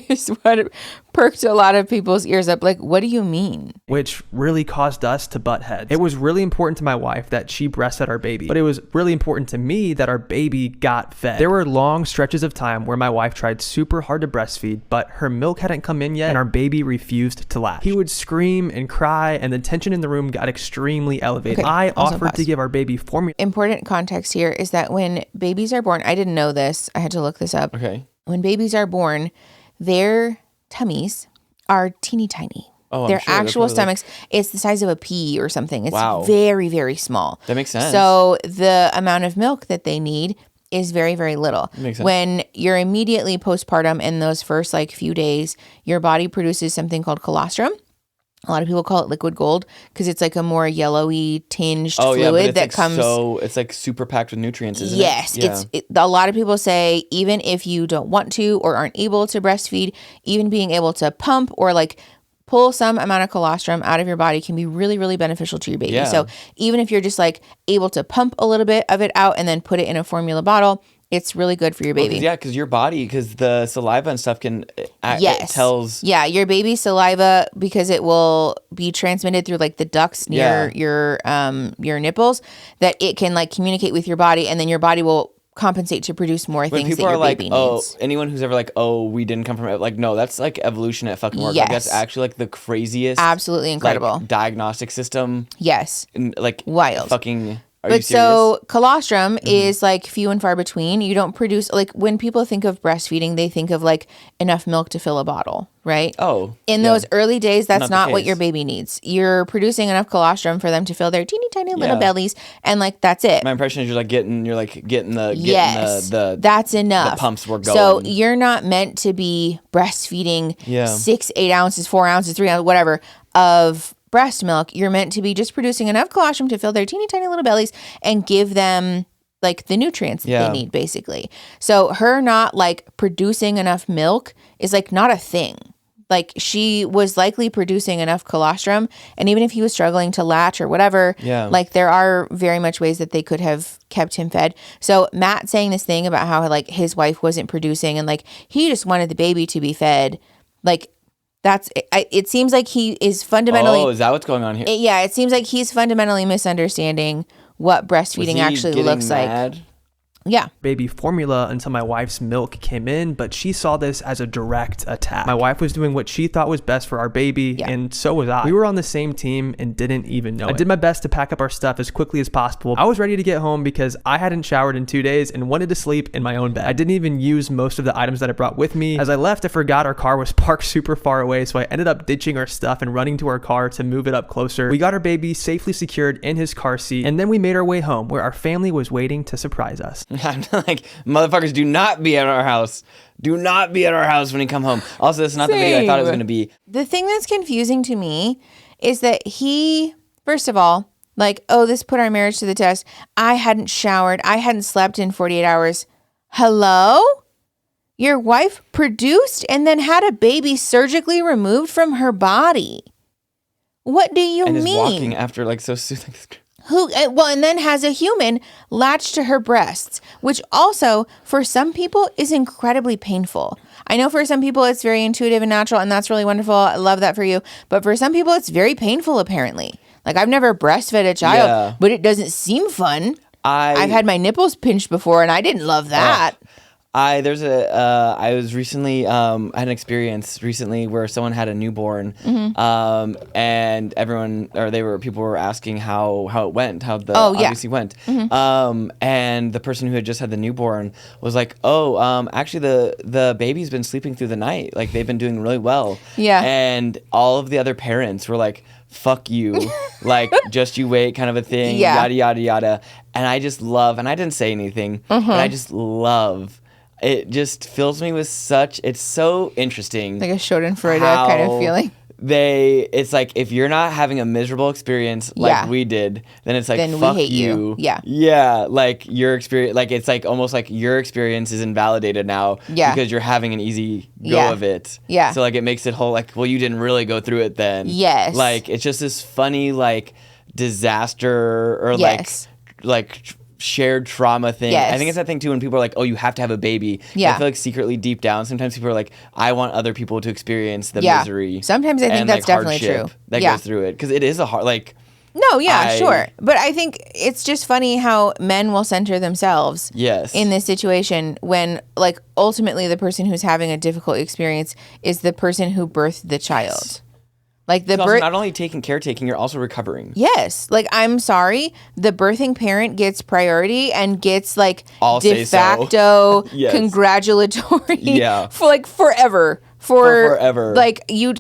is what perked a lot of people's ears up. Like, what do you mean?
Which really caused us to butt heads. It was really important to my wife that she breastfed our baby, but it was really important to me that our baby got fed. There were long stretches of time where my wife tried super hard to breastfeed, but her milk hadn't come in yet and our baby refused to latch. He would scream and cry and the tension in the room got extremely elevated. Okay, I offered to give our baby formula.
Important context here is that when babies are born, I didn't know this, I had to look this up.
Okay.
When babies are born, their tummies are teeny tiny. Their actual stomachs, it's the size of a pea or something. It's very, very small.
That makes sense.
So the amount of milk that they need is very, very little.
Makes sense.
When you're immediately postpartum in those first like few days, your body produces something called colostrum. A lot of people call it liquid gold because it's like a more yellowy tinged fluid that comes.
So it's like super packed with nutrients, isn't it?
Yes. A lot of people say even if you don't want to or aren't able to breastfeed, even being able to pump or like pull some amount of colostrum out of your body can be really, really beneficial to your baby.
Yeah.
So even if you're just like able to pump a little bit of it out and then put it in a formula bottle, it's really good for your baby.
Because your body, because the saliva and stuff it tells.
Yeah, your baby's saliva, because it will be transmitted through like the ducts near your nipples, that it can like communicate with your body, and then your body will compensate to produce more things that your baby needs.
Anyone who's ever like, we didn't come from, like, no, that's like evolution at fucking work. Like, that's actually like the craziest,
absolutely incredible
like, diagnostic system.
Yes,
like
wild,
fucking.
But so colostrum is like few and far between. You don't produce, like when people think of breastfeeding, they think of like enough milk to fill a bottle, right? In those early days, that's not what your baby needs. You're producing enough colostrum for them to fill their teeny tiny little bellies, and like that's it.
My impression is you're getting the
that's enough.
The pumps were going.
So you're not meant to be breastfeeding 6, 8 ounces, 4 ounces, 3 ounces, whatever of breast milk. You're meant to be just producing enough colostrum to fill their teeny tiny little bellies and give them like the nutrients that they need, basically. So her not like producing enough milk is like not a thing. Like she was likely producing enough colostrum, and even if he was struggling to latch or whatever, like there are very much ways that they could have kept him fed. So Matt saying this thing about how like his wife wasn't producing and like he just wanted the baby to be fed, like it seems like he is fundamentally.
Is that what's going on here?
It seems like he's fundamentally misunderstanding what breastfeeding actually looks like. Yeah.
Baby formula until my wife's milk came in, but she saw this as a direct attack. My wife was doing what she thought was best for our baby, and so was I. We were on the same team and didn't even know it. I did my best to pack up our stuff as quickly as possible. I was ready to get home because I hadn't showered in 2 days and wanted to sleep in my own bed. I didn't even use most of the items that I brought with me. As I left, I forgot our car was parked super far away, so I ended up ditching our stuff and running to our car to move it up closer. We got our baby safely secured in his car seat, and then we made our way home where our family was waiting to surprise us.
I'm like, motherfuckers, do not be at our house. Do not be at our house when you come home. Also, this is not the video I thought it was going to be.
The thing that's confusing to me is that he, first of all, like, this put our marriage to the test. I hadn't showered. I hadn't slept in 48 hours. Hello? Your wife produced and then had a baby surgically removed from her body. What do you mean?
And is walking after like so soon.
And then has a human latched to her breasts, which also for some people is incredibly painful. I know for some people it's very intuitive and natural, and that's really wonderful. I love that for you. But for some people it's very painful, apparently. Like, I've never breastfed a child, but it doesn't seem fun. I've had my nipples pinched before, and I didn't love that.
I was recently, I had an experience recently where someone had a newborn, and people were asking how it went, how the obviously went. And the person who had just had the newborn was like, actually the baby's been sleeping through the night. Like, they've been doing really well.
Yeah.
And all of the other parents were like, fuck you, like, just you wait kind of a thing, yada, yada, yada. And I just love, and I didn't say anything, but I just love, it just fills me with it's so interesting.
Like a Schadenfreude kind of feeling.
It's like, if you're not having a miserable experience like we did, then it's like,
then
fuck
we hate you.
Yeah, like your experience, like it's like almost like your experience is invalidated now because you're having an easy go of it. Yeah. So like it makes it whole like, well, you didn't really go through it then.
Yes.
Like it's just this funny like disaster or like shared trauma thing. I think it's that thing too when people are like, oh, you have to have a baby. I feel like secretly deep down sometimes people are like, I want other people to experience the misery.
Sometimes I think that's definitely true.
That goes through it, because it is a hard
sure. But I think it's just funny how men will center themselves in this situation when, like, ultimately the person who's having a difficult experience is the person who birthed the child. Like the
not only caretaking, you're also recovering.
Yes. Like, I'm sorry, the birthing parent gets priority and gets like de facto congratulatory for like forever. For forever. Like you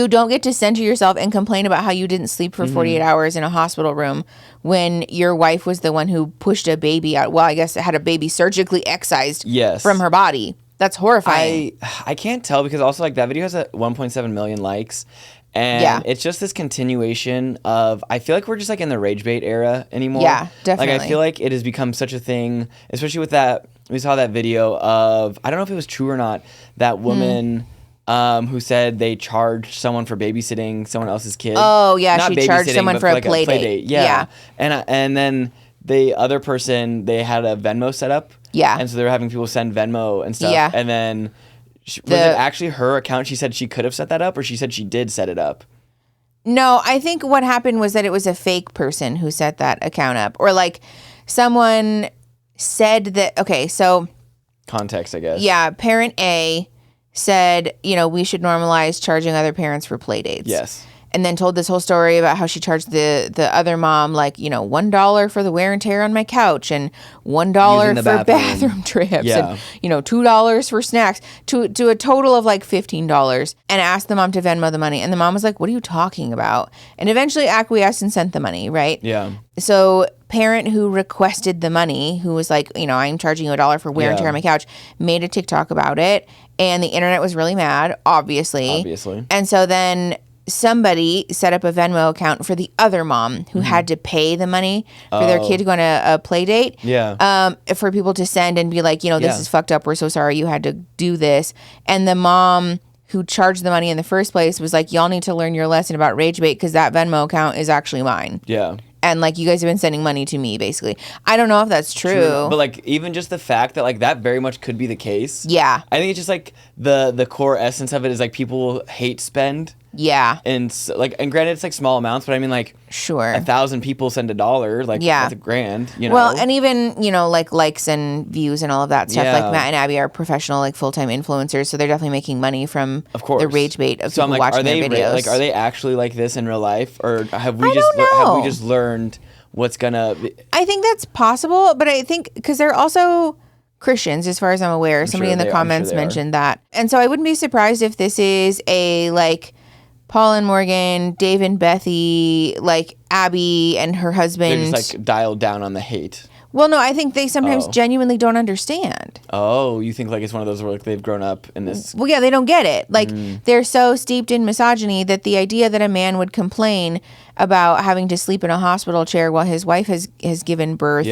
don't get to center yourself and complain about how you didn't sleep for 48 hours in a hospital room when your wife was the one who pushed a baby out. Well, I guess it had a baby surgically excised from her body. That's horrifying.
I can't tell, because also like that video has 1.7 million likes. And it's just this continuation of, I feel like we're just like in the rage bait era anymore. Yeah, definitely. Like I feel like it has become such a thing, especially with that, we saw that video of, I don't know if it was true or not, that woman who said they charged someone for babysitting someone else's kid.
Oh yeah, not she charged someone for like a play date.
Yeah. And then the other person, they had a Venmo set up. Yeah. And so they were having people send Venmo and stuff. Yeah. And then was it actually her account? She said she could have set that up, or she said she did set it up?
No, I think what happened was that it was a fake person who set that account up. Or like someone said that, okay, so.
Context, I guess.
Yeah, parent A said, we should normalize charging other parents for play dates.
Yes.
And then told this whole story about how she charged the other mom, like, $1 for the wear and tear on my couch, and $1 for bathroom trips, and, $2 for snacks, to a total of like $15, and asked the mom to Venmo the money. And the mom was like, what are you talking about? And eventually acquiesced and sent the money, right?
Yeah.
So parent who requested the money, who was like, I'm charging you $1 for wear and tear on my couch, made a TikTok about it. And the internet was really mad, obviously. And so then somebody set up a Venmo account for the other mom who had to pay the money for their kid to go on a play date.
Yeah.
For people to send and be like, this is fucked up. We're so sorry you had to do this. And the mom who charged the money in the first place was like, y'all need to learn your lesson about rage bait, because that Venmo account is actually mine.
Yeah.
And like, you guys have been sending money to me, basically. I don't know if that's true.
But like, even just the fact that like that very much could be the case.
Yeah.
I think it's just like the core essence of it is like people hate spend.
Yeah.
And so, like, and granted, it's like small amounts, but I mean, like,
sure,
1,000 people send $1, like, that's $1,000,
Well, and even, like likes and views and all of that stuff. Like Matt and Abby are professional, like full-time influencers, so they're definitely making money from the rage bait of people watching their videos.
Are they actually like this in real life, or have we just learned what's gonna be?
I think that's possible, but I think because they're also Christians, as far as I'm aware. Somebody in the comments mentioned that, and so I wouldn't be surprised if this is a like Paul and Morgan, Dave and Bethy, like Abby and her husband.
They're just like dialed down on the hate.
Well, no, I think they sometimes genuinely don't understand.
Oh, you think like it's one of those where like they've grown up in this?
Well, yeah, they don't get it. Like they're so steeped in misogyny that the idea that a man would complain about having to sleep in a hospital chair while his wife has given birth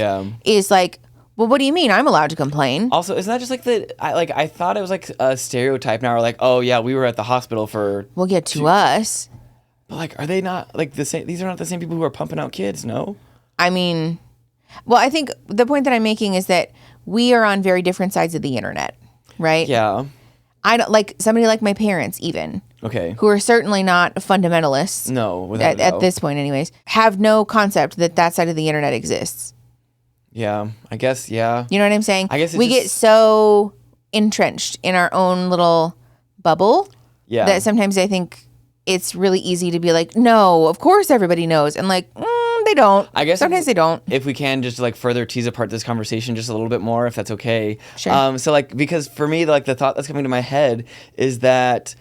is like, Well, what do you mean? I'm allowed to complain.
Also, isn't that just like I thought it was like a stereotype now, or like, oh yeah, we were at the hospital for.
Well, yeah, to us.
But like, are they not like the same? These are not the same people who are pumping out kids, no?
I mean, well, I think the point that I'm making is that we are on very different sides of the internet, right?
Yeah.
I don't like somebody like my parents, even.
Okay.
Who are certainly not fundamentalists.
No,
at this point, anyways, have no concept that side of the internet exists.
Yeah, I guess. Yeah.
You know what I'm saying?
I guess
we get so entrenched in our own little bubble.
Yeah.
That sometimes I think it's really easy to be like, no, of course everybody knows, and like. They don't.
I guess
sometimes they don't.
If we can just like further tease apart this conversation just a little bit more, if that's okay.
Sure.
So like, because for me, like the thought that's coming to my head is that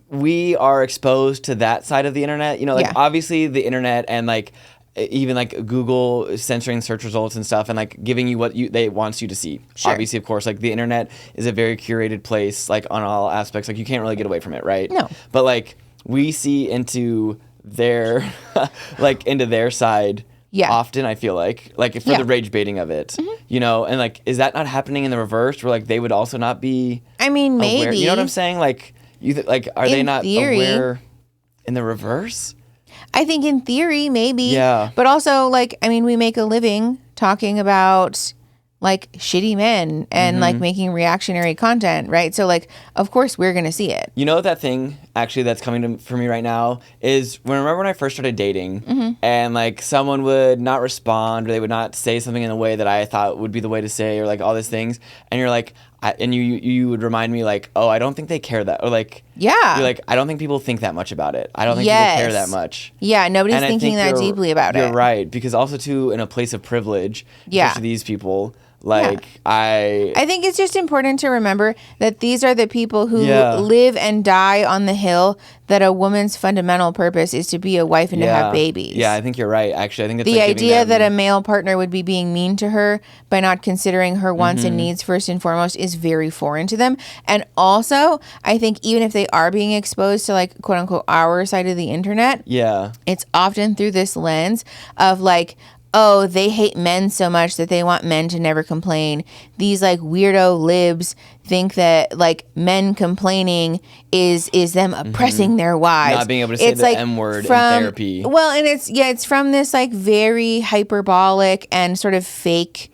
we are exposed to that side of the internet. You know, like obviously the internet and like even like Google censoring search results and stuff and like giving you what they wants you to see. Sure. Obviously, of course, like the internet is a very curated place, like on all aspects. Like you can't really get away from it, right?
No.
But like we see into their into their side often, I feel like for the rage baiting of it, you know, and like is that not happening in the reverse where like they would also not be
maybe
aware? You know what I'm saying? Like are they not aware in the reverse?
I think in theory maybe, but also like we make a living talking about like shitty men and like making reactionary content, right? So like, of course we're going to see it.
You know, that thing actually that's coming for me right now is remember when I first started dating and like someone would not respond or they would not say something in a way that I thought would be the way to say, or like all these things. And you're like, you would remind me like, oh, I don't think they care that, or like, you're like, I don't think people think that much about it. I don't think people care that much.
Yeah. Nobody's thinking that deeply about it.
You're right. Because also too, in a place of privilege, especially these people, like I
think it's just important to remember that these are the people who live and die on the hill that a woman's fundamental purpose is to be a wife and to have babies.
Yeah, I think you're right. Actually, I think it's
the idea that a male partner would be being mean to her by not considering her wants and needs first and foremost is very foreign to them. And also, I think even if they are being exposed to like quote unquote our side of the internet, it's often through this lens of like, oh, they hate men so much that they want men to never complain. These like weirdo libs think that like men complaining is them oppressing their wives.
Not being able to say the M word in therapy.
Well, and it's from this like very hyperbolic and sort of fake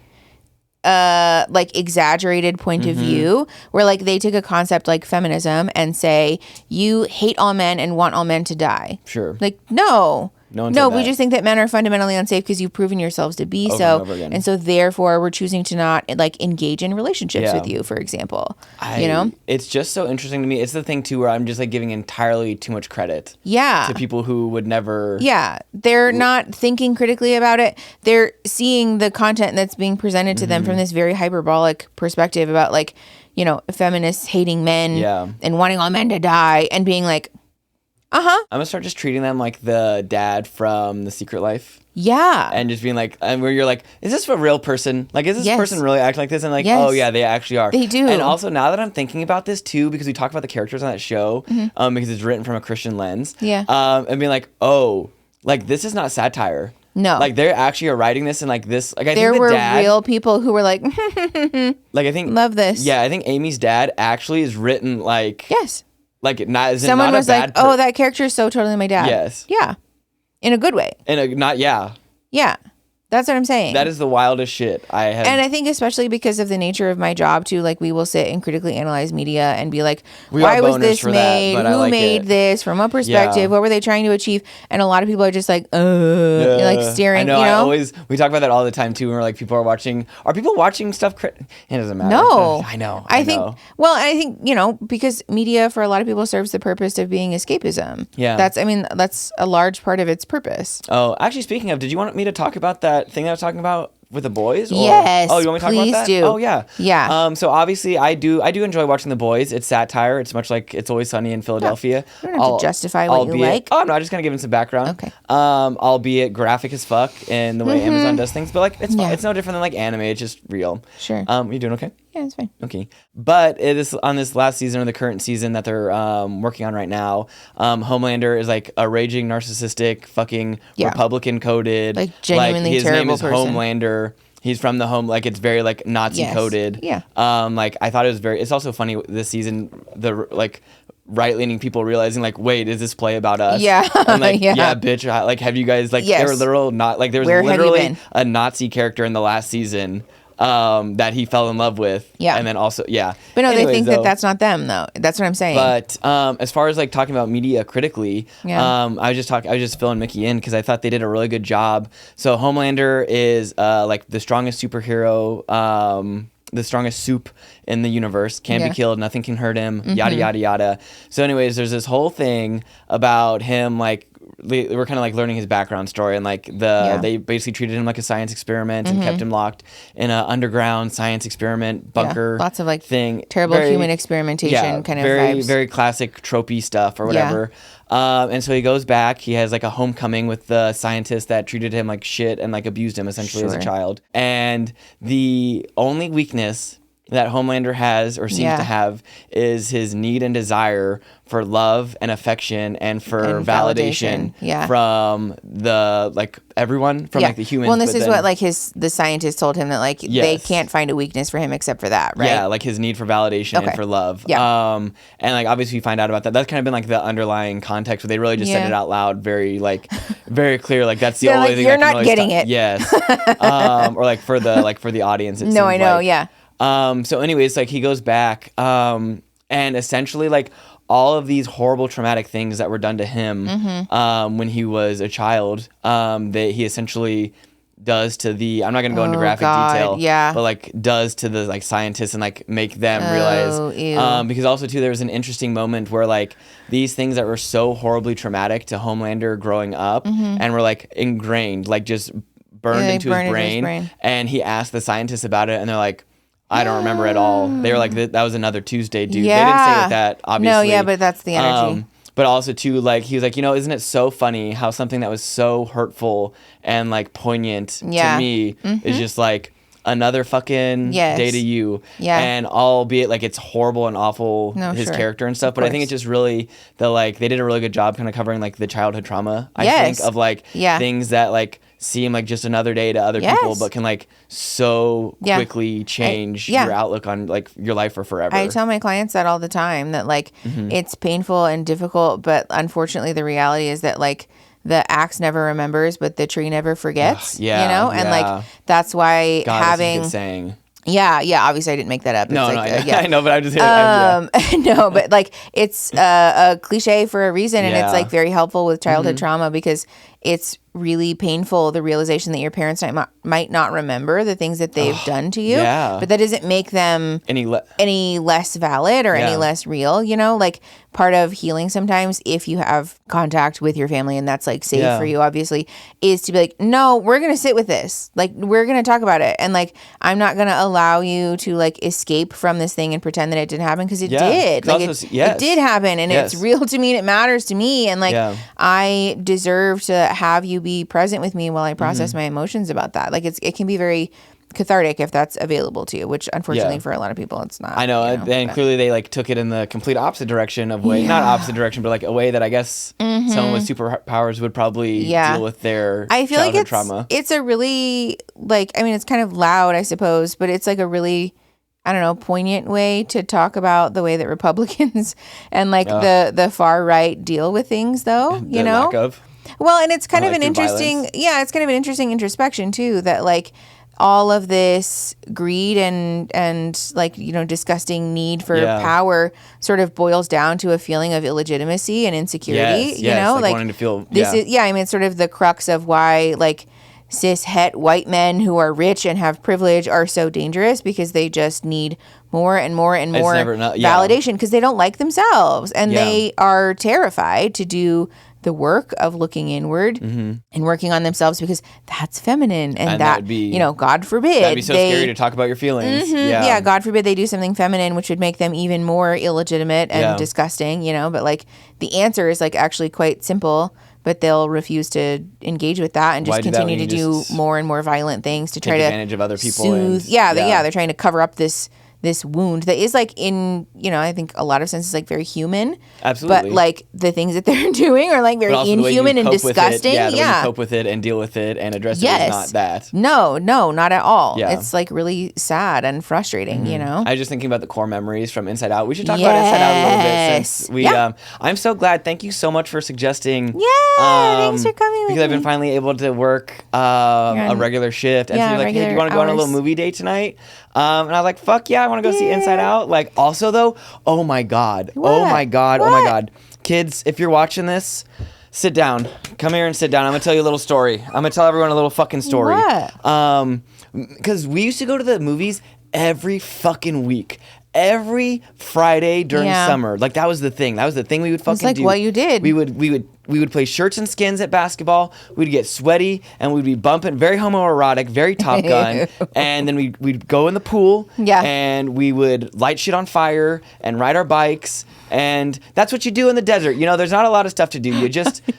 like exaggerated point of view, where like they take a concept like feminism and say you hate all men and want all men to die.
Sure.
Like no, we just think that men are fundamentally unsafe because you've proven yourselves to be so, and so therefore we're choosing to not like engage in relationships with you, for example. You know,
it's just so interesting to me. It's the thing too where I'm just like giving entirely too much credit. To people who would never.
They're not thinking critically about it. They're seeing the content that's being presented to them from this very hyperbolic perspective about like, you know, feminists hating men and wanting all men to die and being like, I'm
gonna start just treating them like the dad from The Secret Life.
Yeah.
And just being like, and where you're like, is this a real person? Like, is this person really acting like this? And like, oh yeah, they actually are.
They do.
And also now that I'm thinking about this too, because we talk about the characters on that show, because it's written from a Christian lens. And being like, oh, like this is not satire.
No.
Like they actually are writing this and like this, like I
there
think
were
dad,
real people who were like,
like I think,
love this.
Yeah, I think Amy's dad actually is written like, like not as
someone
not
was
a bad
like, oh, that character is so totally my dad.
Yes.
Yeah. In a good way.
In a not
Yeah. That's what I'm saying.
That is the wildest shit I have.
And I think especially because of the nature of my job too, like we will sit and critically analyze media and be like, why was this made? Who made this? From what perspective? What were they trying to achieve? And a lot of people are just like, like staring.
I know.
You know?
We talk about that all the time too. When we're like, people are people watching stuff? It doesn't matter.
No.
I know.
I think, you know, because media for a lot of people serves the purpose of being escapism.
Yeah.
That's a large part of its purpose.
Oh, actually, speaking of, did you want me to talk about that thing I was talking about with the boys? Or?
Yes.
Oh, you want me to talk about that?
Do.
Oh, yeah.
Yeah.
So obviously, I do enjoy watching The Boys. It's satire. It's much like It's Always Sunny in Philadelphia.
You don't have to justify what you like.
Oh, no, I'm just gonna give it some background.
Okay.
Albeit graphic as fuck in the way Amazon does things, but like it's fun. It's no different than like anime. It's just real.
Sure.
You doing okay?
Yeah, it's fine.
Okay. But it is on this last season or the current season that they're working on right now. Homelander is like a raging narcissistic fucking Republican coded,
like genuinely
his
terrible
name is
person.
Homelander. He's from the home, like it's very like Nazi coded.
Yeah.
Like I thought it was very. It's also funny this season, the like right-leaning people realizing like, wait, is this play about us?
Yeah.
And like, yeah, bitch. Like, have you guys like? There were literal not like there's literally a Nazi character in the last season that he fell in love with. Yeah. And then also, yeah.
But no, anyways, they think that that's not them though. That's what I'm saying.
But as far as like talking about media critically, I was just filling Mickey in because I thought they did a really good job. So Homelander is like the strongest superhero, the strongest soup in the universe, can't be killed, nothing can hurt him, yada, yada, yada. So anyways, there's this whole thing about him, like, we're kind of like learning his background story, and like they basically treated him like a science experiment and kept him locked in an underground science experiment bunker.
Lots of like
thing,
terrible human experimentation kind of vibes.
Very classic tropey stuff or whatever. And so he goes back. He has like a homecoming with the scientist that treated him like shit and like abused him essentially as a child. And the only weakness that Homelander has or seems to have is his need and desire for love and affection and for validation from the like everyone from like the humans.
Well, and this is what like the scientist told him, that like they can't find a weakness for him except for that, right?
Yeah, like his need for validation and for love. Yeah. And like obviously we find out about that. That's kind of been like the underlying context, but they really just said it out loud, very clear. Like that's the only thing.
You're not getting it.
Yes. Or like for the audience.
No, I know. Yeah.
So anyways, like he goes back, and essentially like all of these horrible traumatic things that were done to him, when he was a child, that he essentially does to the, I'm not going to go into graphic detail, but like does to the like scientists and like make them realize, because also too, there was an interesting moment where like these things that were so horribly traumatic to Homelander growing up and were like ingrained, like just burned into his brain. And he asked the scientists about it and they're like, I don't remember at all. They were like, that was another Tuesday, dude.
Yeah.
They didn't say it that, obviously.
No, but that's the energy.
But also, too, like, he was like, isn't it so funny how something that was so hurtful and, like, poignant to me is just, like, another fucking day to you. Yeah. And albeit, like, it's horrible and awful, his character and stuff. But I think it's just really, they did a really good job kind of covering, like, the childhood trauma, I think, of, like, things that, like, seem like just another day to other people, but can like so quickly change your outlook on like your life for forever.
I tell my clients that all the time, that like it's painful and difficult, but unfortunately the reality is that like the axe never remembers, but the tree never forgets. And like that's why having
that's a good saying.
Yeah. Obviously, I didn't make that up.
No,
it's
I know, but I'm just hearing
no, but like it's a cliche for a reason, and it's like very helpful with childhood trauma because it's really painful, the realization that your parents might not remember the things that they've done to you, but that doesn't make them any less valid or any less real, like part of healing sometimes, if you have contact with your family and that's like safe for you, obviously, is to be like, no, we're going to sit with this. Like, we're going to talk about it. And like, I'm not going to allow you to like escape from this thing and pretend that it didn't happen, because it did. Like it did happen, and it's real to me and it matters to me. And like, I deserve to have you be present with me while I process my emotions about that. Like it can be very cathartic if that's available to you, which unfortunately for a lot of people it's not.
I know, and clearly they like took it in the complete opposite direction of way, not opposite direction, but like a way that I guess someone with superpowers would probably deal with their
I feel
childhood
like
trauma.
It's a really like, I mean, it's kind of loud, I suppose, but it's like a really, I don't know, poignant way to talk about the way that Republicans and like the far right deal with things, though. You know,
lack of.
Well, and it's kind of an interesting, it's kind of an interesting introspection too, that like all of this greed and like, disgusting need for power sort of boils down to a feeling of illegitimacy and insecurity, like
wanting to feel,
this is, I mean, it's sort of the crux of why like cis het white men who are rich and have privilege are so dangerous, because they just need more and more and more validation, because they don't like themselves, and they are terrified to do the work of looking inward and working on themselves, because that's feminine, and that would be, God forbid,
that'd be so scary to talk about your feelings.
God forbid they do something feminine, which would make them even more illegitimate and disgusting, but like the answer is like actually quite simple, but they'll refuse to engage with that and just continue to do more and more violent things to try to
take advantage of other people.
Soothe. They're trying to cover up this this wound that is like in, I think a lot of senses like very human.
Absolutely.
But like the things that they're doing are like very inhuman and disgusting.
The way you cope with it and deal with it and address it is not that.
No, not at all.
Yeah.
It's like really sad and frustrating,
I was just thinking about the core memories from Inside Out. We should talk about Inside Out a little bit since we I'm so glad. Thank you so much for suggesting.
Thanks for coming with
because I've been finally able to work a regular shift. And so you're like, hey, do you want to go on a little movie date tonight? And I was like, fuck yeah, I want to go see Inside Out. Like, also though, oh my God. Kids, if you're watching this, sit down. Come here and sit down. I'm going to tell you a little story. I'm going to tell everyone a little fucking story.
What?
Because we used to go to the movies every fucking week. Every Friday during summer. Like, that was the thing. That was the thing we would fucking do.
It's like what you did.
We would play shirts and skins at basketball. We'd get sweaty and we'd be bumping, very homoerotic, very Top Gun. And then we'd go in the pool. And we would light shit on fire and ride our bikes. And that's what you do in the desert. There's not a lot of stuff to do.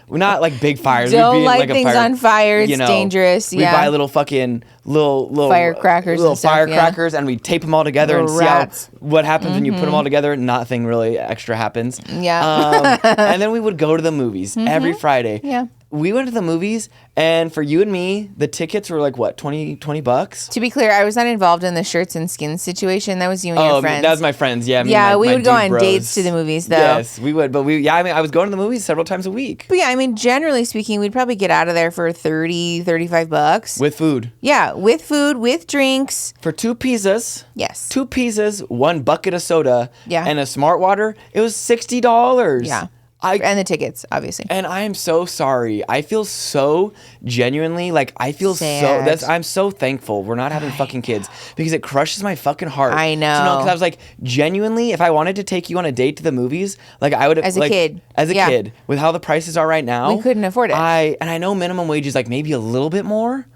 We're not like big fires.
Don't light things on fire. It's dangerous.
We buy little fucking little
firecrackers,
and we tape them all together and see what happens when you put them all together. Nothing really extra happens. And then we would go to the movies every Friday. We went to the movies, and for you and me, the tickets were like, what, $20?
To be clear, I was not involved in the shirts and skins situation. That was you and your friends.
That was my friends, yeah.
We would go on dates to the movies, though.
Yes, we would. But I was going to the movies several times a week.
But generally speaking, we'd probably get out of there for $30-$35.
With food.
Yeah, with food, with drinks.
For 2 pizzas.
Yes.
2 pizzas, 1 bucket of soda, and a Smart Water, it was $60.
Yeah. And the tickets, obviously.
And I am so sorry. I feel so genuinely
sad.
I'm so thankful we're not having fucking kids because it crushes my fucking heart.
I know.
Because I was like, genuinely, if I wanted to take you on a date to the movies, like I would have.
As a kid,
with how the prices are right now,
we couldn't afford it.
I know minimum wage is like maybe a little bit more,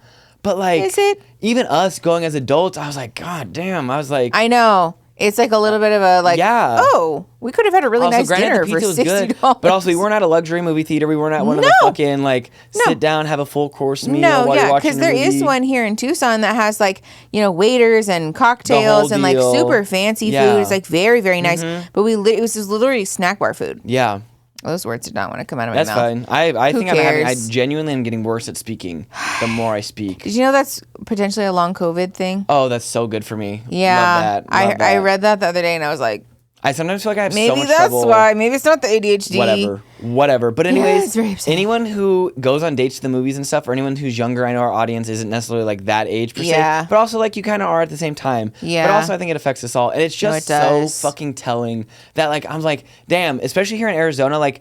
but like,
is it?
Even us going as adults, I was like, God damn. I was like,
I know. It's like a little bit of a we could have had a really nice dinner for $60.
But also, we weren't at a luxury movie theater. We weren't at one of the fucking sit down, have a full course meal while you're watching the movie.
Because there is one here in Tucson that has like, waiters and cocktails and like super fancy food. It's like very, very nice. But it was just literally snack bar food.
Yeah.
Those words did not want to come out of my mouth.
That's fine. I think I genuinely am getting worse at speaking the more I speak.
Did you know that's potentially a long COVID thing?
Oh, that's so good for me.
Yeah.
Love that.
I read that the other day and I was like,
I sometimes feel like I have
maybe
so much trouble.
Maybe that's why. Maybe it's not the ADHD.
Whatever. But anyways,
it's
anyone who goes on dates to the movies and stuff, or anyone who's younger, I know our audience isn't necessarily like that age per se, but also like you kind of are at the same time.
Yeah.
But also I think it affects us all. And it's just so fucking telling that like, I'm like, damn, especially here in Arizona, like,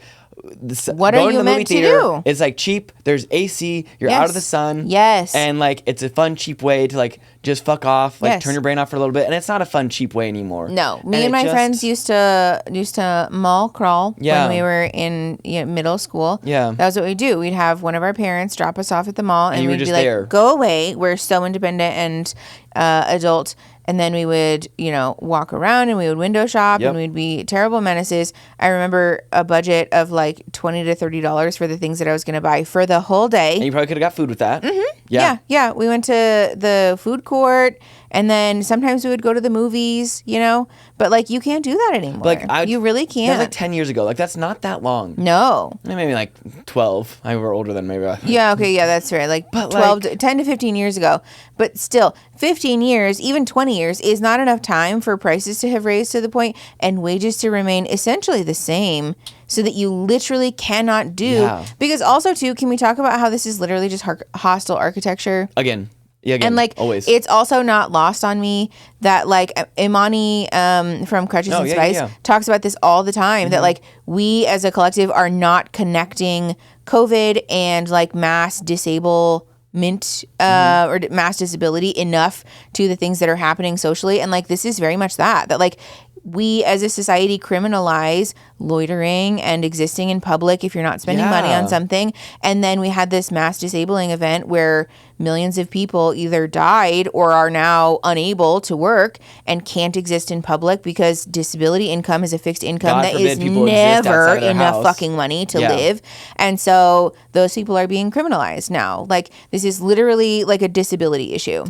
what are you meant to do?
It's like cheap. There's AC. You're out of the sun.
Yes.
And like it's a fun, cheap way to like just fuck off, like turn your brain off for a little bit. And it's not a fun, cheap way anymore.
No, me and my friends used to mall crawl when we were in middle school.
Yeah,
that was what we'd do. We'd have one of our parents drop us off at the mall, and we'd be like,
there.
"Go away. We're so independent and adult." And then we would, walk around and we would window shop and we'd be terrible menaces. I remember a budget of like $20 to $30 for the things that I was going to buy for the whole day.
And you probably could have got food with that.
Mm-hmm. Yeah. We went to the food court and then sometimes we would go to the movies, But like you can't do that anymore. Like you really can't.
That was like 10 years ago. Like that's not that long.
No.
Maybe like 12. I were older than maybe.
Yeah, okay, yeah, that's right. Like 10 to 15 years ago. But still, 15 years, even 20 years is not enough time for prices to have raised to the point and wages to remain essentially the same so that you literally cannot do. Yeah. Because also, too, can we talk about how this is literally just hostile architecture?
Again. Yeah, again,
and like
always.
It's also not lost on me that like Imani from Crutches and Spice talks about this all the time, that like we as a collective are not connecting COVID and like mass disablement or mass disability enough to the things that are happening socially. And like this is very much that like we as a society criminalize loitering and existing in public if you're not spending money on something. And then we had this mass disabling event where millions of people either died or are now unable to work and can't exist in public because disability income is a fixed income that is never enough fucking money to live. And so those people are being criminalized now. Like, this is literally like a disability issue.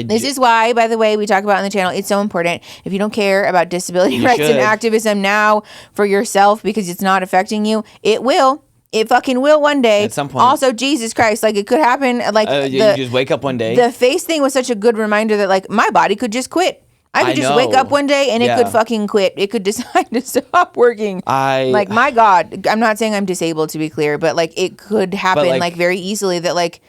This is why, by the way, we talk about on the channel, it's so important. If you don't care about disability rights and activism now for yourself because it's not affecting you, it will. It fucking will one day.
At some point.
Also, Jesus Christ, like, it could happen. Like,
you just wake up one day.
The face thing was such a good reminder that, like, my body could just quit. I could just wake up one day and it could fucking quit. It could decide to stop working. Like, my God, I'm not saying I'm disabled, to be clear, but, like, it could happen, like, very easily that, like,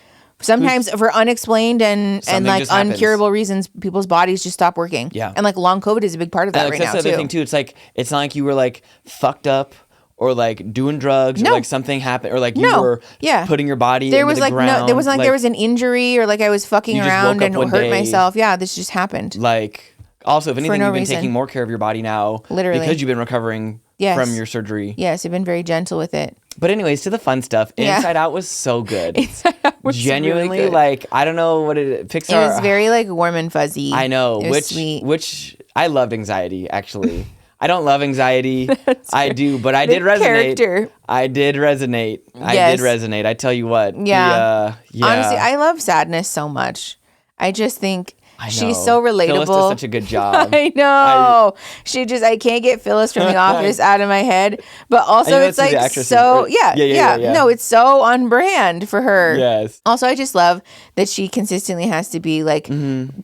sometimes for unexplained and like uncurable reasons, people's bodies just stop working.
Yeah.
And, like, long COVID is a big part of that right now, too.
That's the other thing, too. It's like, it's not like you were, like, fucked up or, like, doing drugs or, like, something happened or, like, you were putting your body into the ground.
No, there wasn't like there was an injury or, like, I was fucking around and hurt myself. Yeah, this just happened.
Like, also, if anything, you've been taking more care of your body now.
Literally.
Because you've been recovering from your surgery.
Yes, I've been very gentle with it.
But anyways, to the fun stuff. Inside Out was so good.
Inside Out was
genuinely
really good.
Like, I don't know what Pixar.
It was very, like, warm and fuzzy.
I know.
It was sweet.
Which I loved anxiety, actually. I don't love anxiety. I do, but I did resonate.
Character.
I did resonate. I did resonate. I tell you what.
Yeah. Honestly, I love sadness so much. I just think she's so relatable.
Phyllis does such a good job.
I know. I can't get Phyllis from The Office out of my head. But also, it's like so, yeah. No, it's so on brand for her.
Yes.
Also, I just love that she consistently has to be like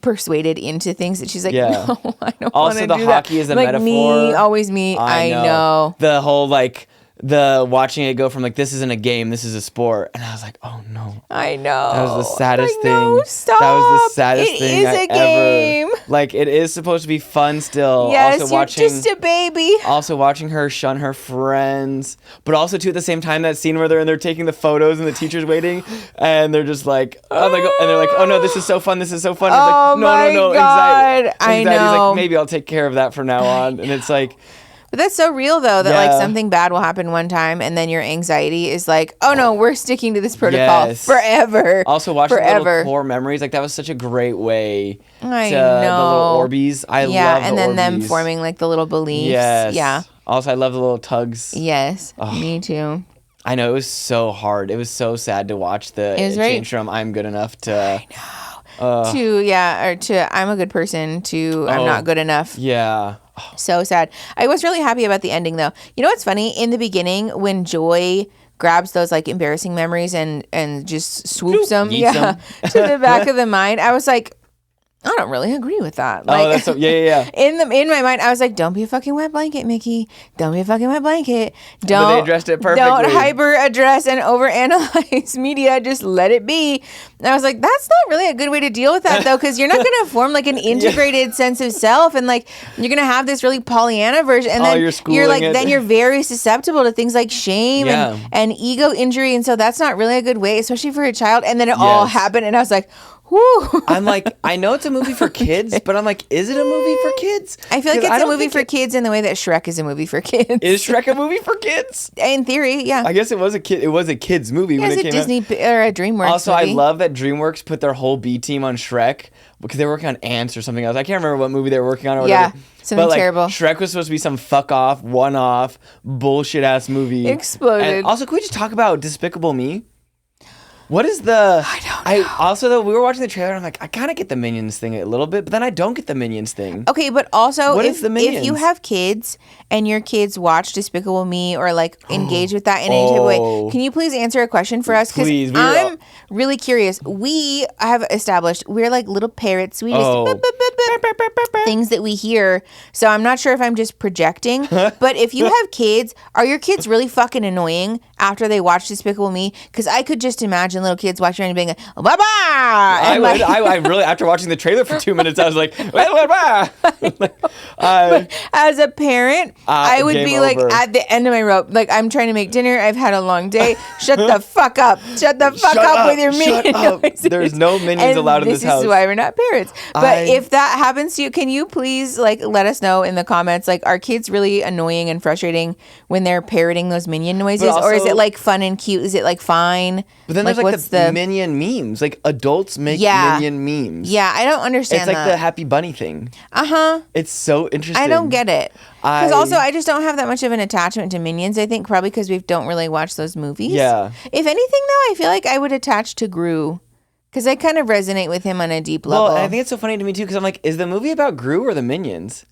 persuaded into things that she's like, no, I don't want to do that.
Also, the hockey is a metaphor.
Me, always me. I know.
The whole like, the watching it go from like, this isn't a game, this is a sport, and I was like, oh no,
I know,
that was the saddest thing.
No, stop.
That was the saddest thing
It is a game.
Like, it is supposed to be fun still.
Yes,
also
you're just a baby.
Also watching her shun her friends, but also too at the same time that scene where they're taking the photos and the teacher's waiting, and they're just like, oh my God, and they're like, oh no, this is so fun, this is so fun. And
Oh
like, no,
God.
Anxiety.
I know.
Anxiety's like, maybe I'll take care of that from now on, and it's like.
But that's so real, though, that like something bad will happen one time and then your anxiety is like, oh no, we're sticking to this protocol forever.
Also, watching the little core memories, like that was such a great way
I
to
know.
the little Orbeez. I love the
and then
Orbeez.
them forming like the little beliefs.
Yes.
Yeah.
Also, I love the little tugs.
Yes. Me too.
I know, it was so hard. It was so sad to watch the change from I'm good enough to...
I know. To I'm a good person to I'm not good enough.
Yeah.
So sad. I was really happy about the ending, though. You know what's funny? In the beginning, when Joy grabs those like embarrassing memories and just swoops them, to the back of the mind, I was like, I don't really agree with that. Like,
that's yeah.
In my mind, I was like, don't be a fucking wet blanket, Mickey. Don't be a fucking wet blanket. Don't.
But they addressed it perfectly.
Don't hyper address and overanalyze media. Just let it be. And I was like, that's not really a good way to deal with that, though, because you're not going to form like an integrated sense of self, and like you're going to have this really Pollyanna version, and then you're like, then you're very susceptible to things like shame and ego injury, and so that's not really a good way, especially for a child. And then it all happened, and I was like, whew.
I'm like, I know it's a movie for kids, but I'm like, is it a movie for kids?
I feel like it's a movie for kids in the way that Shrek is a movie for kids.
Is Shrek a movie for kids?
In theory, yeah.
I guess it was a kid. It was a kids movie when it came out.
It's a Disney or a DreamWorks
Also,
movie.
I love that DreamWorks put their whole B team on Shrek because they were working on Ants or something else. I can't remember what movie they were working on or whatever.
Something terrible.
Shrek was supposed to be some fuck off, one off, bullshit ass movie.
Exploded.
And also, can we just talk about Despicable Me? What is the...
I don't know.
Also, though, we were watching the trailer, and I'm like, I kind of get the Minions thing a little bit, but then I don't get the Minions thing.
Okay, but also,
What is the Minions?
if you have kids and your kids watch Despicable Me or like engage with that in any type of way, can you please answer a question for us? Because I'm really curious. We have established we're like little parrots. We just things that we hear. So I'm not sure if I'm just projecting, but if you have kids, are your kids really fucking annoying after they watch Despicable Me? Because I could just imagine little kids watching around and being like, bye bye.
I really, after watching the trailer for 2 minutes, I was like,
as a parent, I would be like
over.
at the end of my rope. Like, I'm trying to make dinner. I've had a long day. Shut the fuck up. Shut the fuck up with your minion noises.
There's no minions allowed in this house.
This is why we're not parents. But if that happens to you, can you please like let us know in the comments? Like, are kids really annoying and frustrating when they're parroting those minion noises, or is it like fun and cute? Is it like fine?
But then there's like the minion memes. memes. Like adults make Minion memes.
Yeah, I don't understand
It's like the Happy Bunny thing. It's so interesting.
I don't get it. Because also, I just don't have that much of an attachment to Minions. I think probably because we don't really watch those movies.
Yeah.
If anything, though, I feel like I would attach to Gru. Because I kind of resonate with him on a deep level.
Well, I think it's so funny to me, too, because I'm like, is the movie about Gru or the Minions?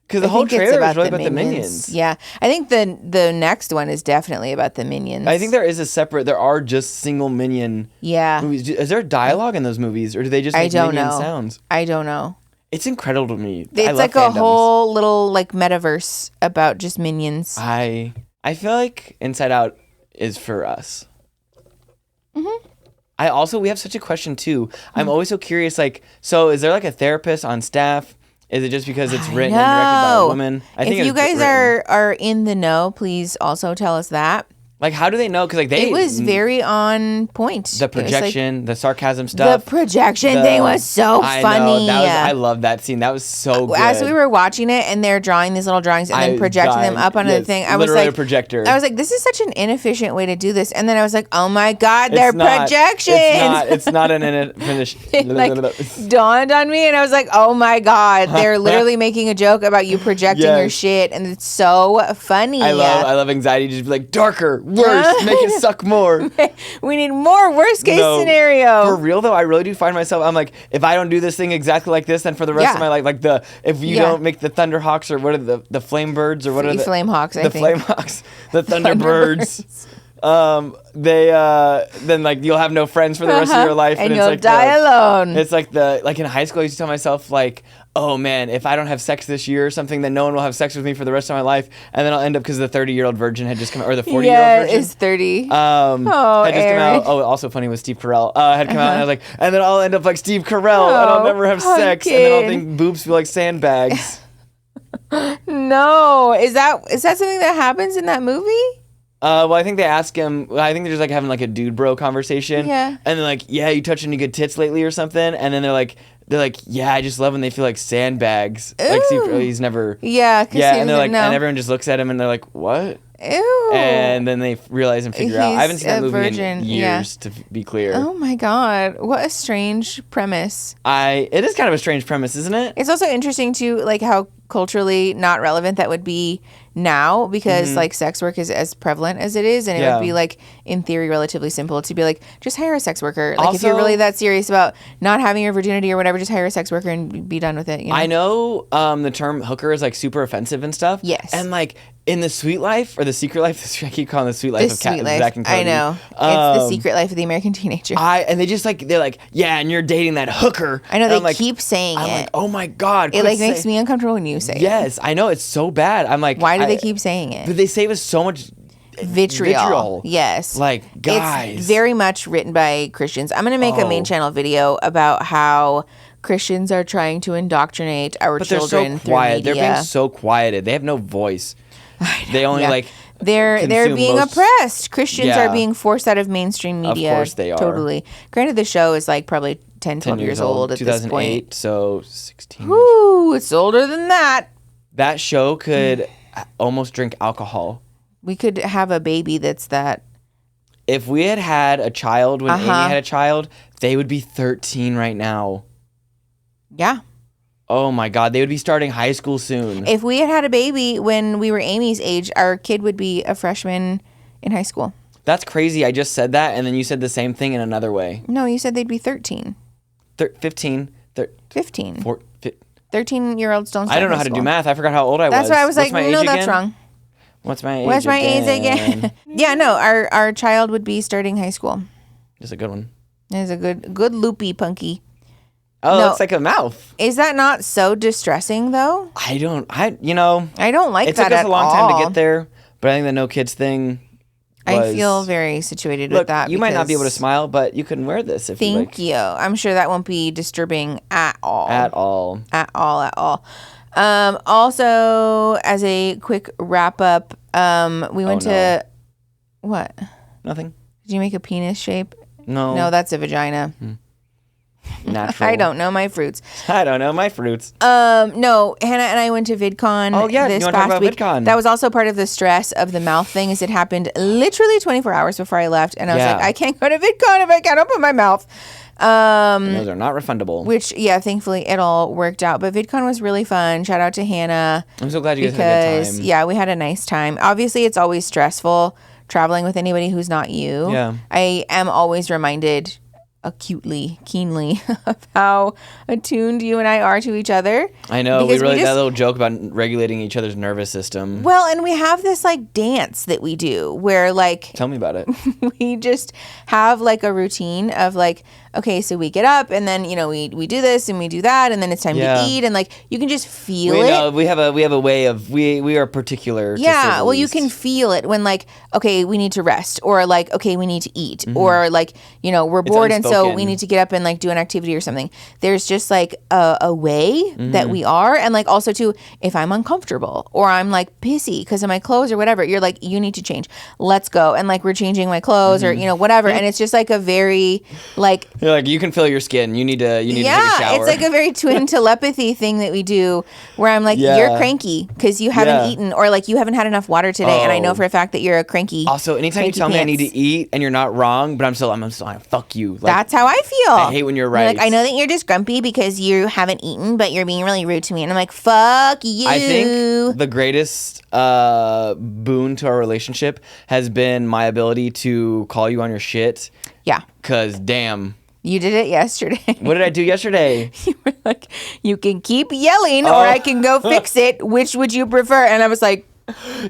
Because the whole trailer is really about the Minions.
Yeah. I think the next one is definitely about the Minions.
I think there are just single Minion movies. Is there dialogue in those movies, or do they just make Minion sounds?
I don't know.
It's incredible to me.
It's like a whole little like metaverse about just Minions.
I feel like Inside Out is for us. Mm-hmm. We have such a question too. I'm always so curious, like, so is there like a therapist on staff? Is it just because it's written and directed by a woman?
If you guys are in the know, please also tell us that.
Like, how do they know? Because like it
was very on point.
The projection, the sarcasm stuff.
The projection thing was so funny.
I love that scene. That was so good.
As we were watching it, and they're drawing these little drawings and then projecting them up onto the thing, I was like,
a projector.
I was like, this is such an inefficient way to do this. And then I was like, oh my god, they're projections.
It's not an inefficient.
It like dawned on me, and I was like, oh my god, they're literally making a joke about you projecting your shit, and it's so funny.
I love anxiety. Just be like darker. Worse, make it suck more.
We need more worst case scenario.
For real though, I really do find myself, I'm like, if I don't do this thing exactly like this, then for the rest of my life, like if you don't make the Thunderhawks or what are the Flame Birds or what are the
Flame Hawks, I think.
The Flame Hawks, the Thunderbirds. Then like you'll have no friends for the rest of your life,
and
it's
you'll
like
die alone.
It's like in high school, I used to tell myself like, oh man, if I don't have sex this year or something, then no one will have sex with me for the rest of my life, and then I'll end up because the 30-year-old virgin had just come out, or the 40-year-old virgin.
Is 30.
Had just
Aaron.
come out. Oh, also funny was Steve Carell had come out, and I was like, and then I'll end up like Steve Carell, and I'll never have sex, and then I'll think boobs feel like sandbags.
No, is that something that happens in that movie?
Well, I think they ask him. I think they're just like having like a dude bro conversation.
Yeah.
And then like, yeah, you touched any good tits lately or something? And then they're like, yeah, I just love when they feel like sandbags.
Ooh.
Like, he's never.
Yeah.
Yeah, and they're like, and everyone just looks at him and they're like, what?
Ew.
And then they realize and figure out. I haven't seen that movie in years, to be clear.
Oh my god, what a strange premise.
It is kind of a strange premise, isn't it?
It's also interesting too, like how culturally not relevant that would be now, because like sex work is as prevalent as it is, and it would be like in theory relatively simple to be like, just hire a sex worker. Like, also, if you're really that serious about not having your virginity or whatever, just hire a sex worker and be done with it. You know?
I know the term hooker is like super offensive and stuff.
Yes.
And like in The Sweet Life or The Secret Life, I keep calling The Sweet Life of Zach and Cody.
I know. It's The Secret Life of the American Teenager.
And they just like, they're like, yeah, and you're dating that hooker.
I know, they keep saying it.
I'm like, oh my god.
It like makes me uncomfortable when you say it.
Yes, I know, it's so bad. I'm like,
why do they keep saying it?
But they save us so much vitriol.
Yes.
Like, guys.
It's very much written by Christians. I'm going to make a main channel video about how Christians are trying to indoctrinate our children through media.
They're being so quieted. They have no voice. They only like
they're being oppressed. Christians are being forced out of mainstream media.
Of course they are.
Totally. Granted, the show is like probably 12 years old at this point.
2008, so 16.
Woo, it's older than that.
That show could almost drink alcohol.
We could have a baby that's that.
If we had a child when Amy had a child, they would be 13 right now.
Yeah.
Oh my god, they would be starting high school soon.
If we had a baby when we were Amy's age, our kid would be a freshman in high school.
That's crazy. I just said that, and then you said the same thing in another way.
No, you said they'd be 13.
15.
15. 13-year-olds don't start
I don't know how to do math. I forgot how old I was.
That's why I was like, no, that's wrong.
What's my age
What's my age again? Yeah, no, our child would be starting high school.
It's a good one.
It's a good loopy punky.
Oh, no, it's like a mouth.
Is that not so distressing, though?
I don't like that at all.
It
took us a long time to get there, but I think the no kids thing
I feel very situated with that.
You might not be able to smile, but you can wear this if you like.
Thank you. I'm sure that won't be disturbing at all.
At all.
Also, as a quick wrap up, we went to... What?
Nothing.
Did you make a penis shape?
No.
No, that's a vagina.
natural.
I don't know my fruits.
I don't know my fruits.
No, Hannah and I went to VidCon this
you want to talk
past
about
week.
VidCon?
That was also part of the stress of the mouth thing, is it happened literally 24 hours before I left. And I was like, I can't go to VidCon if I can't open my mouth.
Those are not refundable.
Which, thankfully it all worked out. But VidCon was really fun. Shout out to Hannah.
I'm so glad you guys had a good time.
Yeah, we had a nice time. Obviously, it's always stressful traveling with anybody who's not you.
Yeah.
I am always reminded keenly of how attuned you and I are to each other.
I know. We really that little joke about regulating each other's nervous system.
Well, and we have this like dance that we do where like...
Tell me about it.
We just have like a routine of like, okay, so we get up and then, you know, we do this and we do that and then it's time to eat, and like you can just feel it.
No, we have a way of we are particular.
Yeah, well, you can feel it when like, okay, we need to rest, or like, okay, we need to eat, or like, you know, we're bored and so we need to get up and like do an activity or something. There's just like a way that we are, and like also too, if I'm uncomfortable or I'm like pissy because of my clothes or whatever, you're like, you need to change. Let's go, and like we're changing my clothes or you know whatever, and it's just like a very like.
You're like, you can feel your skin. You need to take a shower.
Yeah, it's like a very twin telepathy thing that we do where I'm like, you're cranky because you haven't eaten, or like you haven't had enough water today, and I know for a fact that you're a cranky.
Also, anytime you tell me I need to eat and you're not wrong, but I'm still fuck you. Like,
that's how I feel.
I hate when you're right.
You're like, I know that you're just grumpy because you haven't eaten, but you're being really rude to me. And I'm like, fuck you.
I think the greatest boon to our relationship has been my ability to call you on your shit.
Yeah.
Because damn.
You did it yesterday.
What did I do yesterday?
You were like, you can keep yelling or I can go fix it. Which would you prefer? And I was like,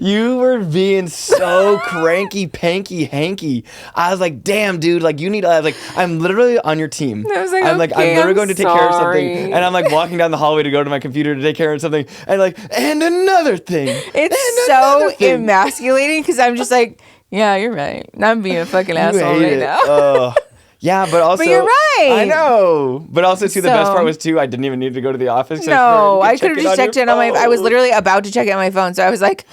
you were being so cranky, panky, hanky. I was like, damn, dude, like you need. I'm literally on your team.
I was like,
I'm literally going to take care of something,
sorry.
and I'm like walking down the hallway to go to my computer to take care of something, and another thing.
It's so emasculating because I'm just like, yeah, you're right. I'm being a fucking asshole right now.
Yeah, but also...
But you're right.
I know. But also, too, the best part was, too, I didn't even need to go to the office.
No, I could have just checked it on my... I was literally about to check it on my phone, so I was like...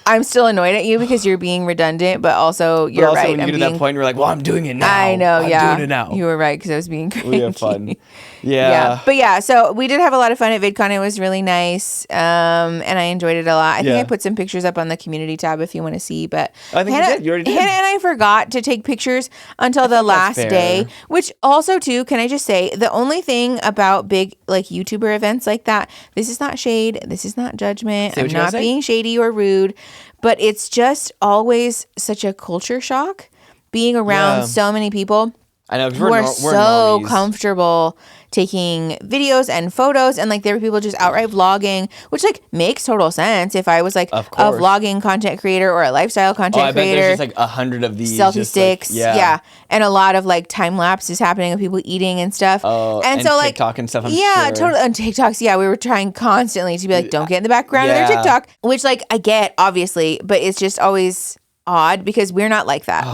I'm still annoyed at you because you're being redundant, but also you're right.
When you get to that point, you're like, well, I'm doing it now.
I know,
I'm doing it now.
You were right because I was being cranky.
We have fun. Yeah.
But yeah, so we did have a lot of fun at VidCon. It was really nice, and I enjoyed it a lot. I think I put some pictures up on the community tab if you want to see, but
I think you did. You already did.
Hannah and I forgot to take pictures until the last day, which also, too, can I just say, the only thing about big like YouTuber events like that, this is not shade, this is not judgment, I'm not being shady or rude, but it's just always such a culture shock being around so many people.
I know,
who are so comfortable taking videos and photos, and like there were people just outright vlogging, which like makes total sense if I was like a vlogging content creator or a lifestyle content creator.
There's just like 100 of these
selfie sticks, and a lot of like time lapse is happening of people eating and stuff.
And so like TikTok and stuff. I'm
sure. Totally. On TikToks, we were trying constantly to be like, don't get in the background of their TikTok, which like I get obviously, but it's just always odd because we're not like that.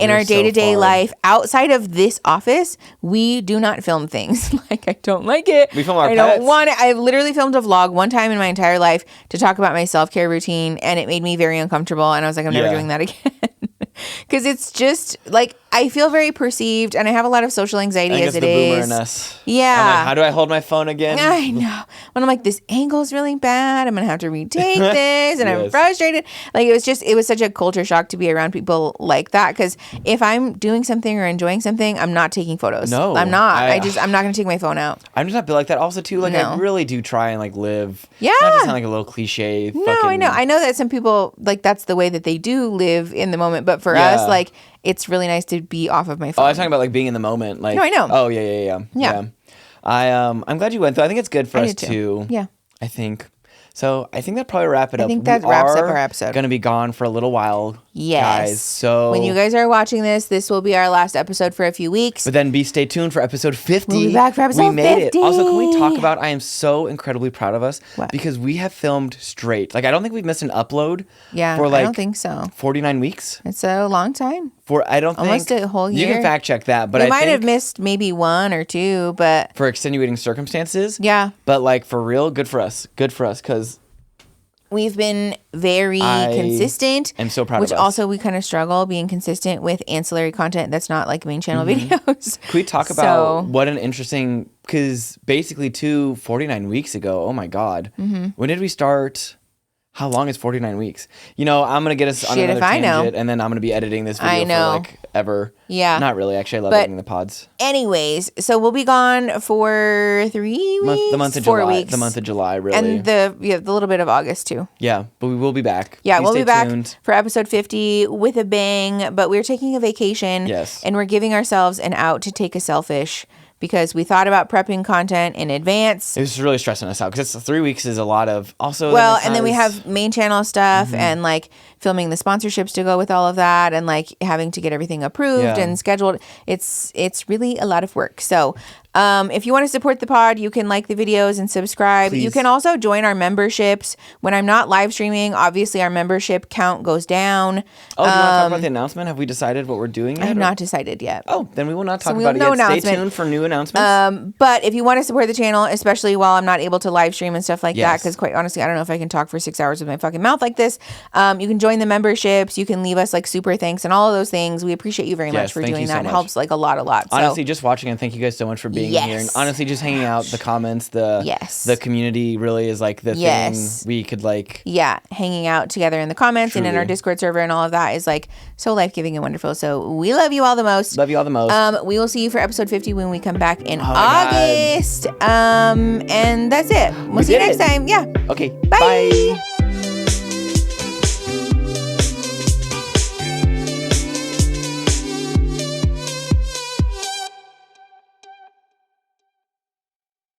In our day-to-day life outside of this office, we do not film things. Like I don't like it.
We film our
pets. Don't want it. I literally filmed a vlog one time in my entire life to talk about my self-care routine, and it made me very uncomfortable, and I was like, I'm never doing that again. Because it's just like I feel very perceived, and I have a lot of social anxiety as it is.
Boomer in us.
Yeah.
I'm like, how do I hold my phone again?
I know. When I'm like, this angle is really bad. I'm gonna have to retake this, and I'm frustrated. Like it was such a culture shock to be around people like that. Because if I'm doing something or enjoying something, I'm not taking photos.
No,
I'm not. I'm not gonna take my phone out.
I'm just not built like that. Also, too, like I really do try and like live.
Yeah.
Not to sound like a little cliche.
No, I know. I know that some people like that's the way that they do live in the moment, but for us, like. It's really nice to be off of my phone.
Oh, I was talking about like being in the moment. Like,
no, I know.
Oh, yeah. I'm glad you went though. I think it's good for us too.
Yeah.
I think. So I think that probably wrap it up.
I think that wraps up our episode.
Going to be gone for a little while, guys. So
when you guys are watching this will be our last episode for a few weeks.
But then stay tuned for episode 50.
We'll be back for episode 50.
We made it. Also, can we talk about? I am so incredibly proud of us
what?
Because we have filmed straight. Like I don't think we've missed an upload.
Yeah,
for like
I don't think so.
49 weeks.
It's a long time.
I don't
almost
think
a whole year.
You can fact check that, but
we
I
might
think
have missed maybe one or two, but
for extenuating circumstances.
Yeah.
But like for real, good for us. Good for us because
we've been very consistent.
I'm so proud
which
of us.
also we kind of struggle being consistent with ancillary content that's not like main channel videos.
Can we talk about what an interesting, because basically 49 weeks ago, oh my God. When did we start? How long is 49 weeks? You know, I'm going to get us on another tangent, and then I'm going to be editing this video for like ever.
Yeah.
Not really. Actually, I love editing the pods.
Anyways, so we'll be gone for 3 weeks?
The month of
4
July.
weeks.
The month of July, really.
And the little bit of August, too.
Yeah, but we will be back.
Yeah,
Please
we'll be back
tuned.
for episode 50 with a bang, but we're taking a vacation.
Yes.
And we're giving ourselves an out to take a selfish because we thought about prepping content in advance.
It was really stressing us out because 3 weeks is a lot of also.
Well, and then we have main channel stuff and like filming the sponsorships to go with all of that and like having to get everything approved and scheduled. It's really a lot of work. So if you want to support the pod, you can like the videos and subscribe.
Please.
You can also join our memberships. When I'm not live streaming, obviously our membership count goes down.
Oh, do you want to talk about the announcement? Have we decided what we're doing yet?
I have not decided yet.
Oh, then we will not talk about it yet. Stay tuned for new announcements.
But if you want to support the channel, especially while I'm not able to live stream and stuff like that, because quite honestly, I don't know if I can talk for 6 hours with my fucking mouth like this. You can join the memberships. You can leave us like super thanks and all of those things. We appreciate you very much for doing that. It helps like a lot. So,
honestly, just watching, and thank you guys so much for being here. And honestly, just hanging out, the comments, the community really is like the thing we could like.
Yeah, hanging out together in the comments and in our Discord server and all of that is like so life-giving and wonderful. So we love you all the most.
Love you all the most.
We will see you for episode 50 when we come back in August. And that's it. We'll see you next time. Yeah.
Okay.
Bye.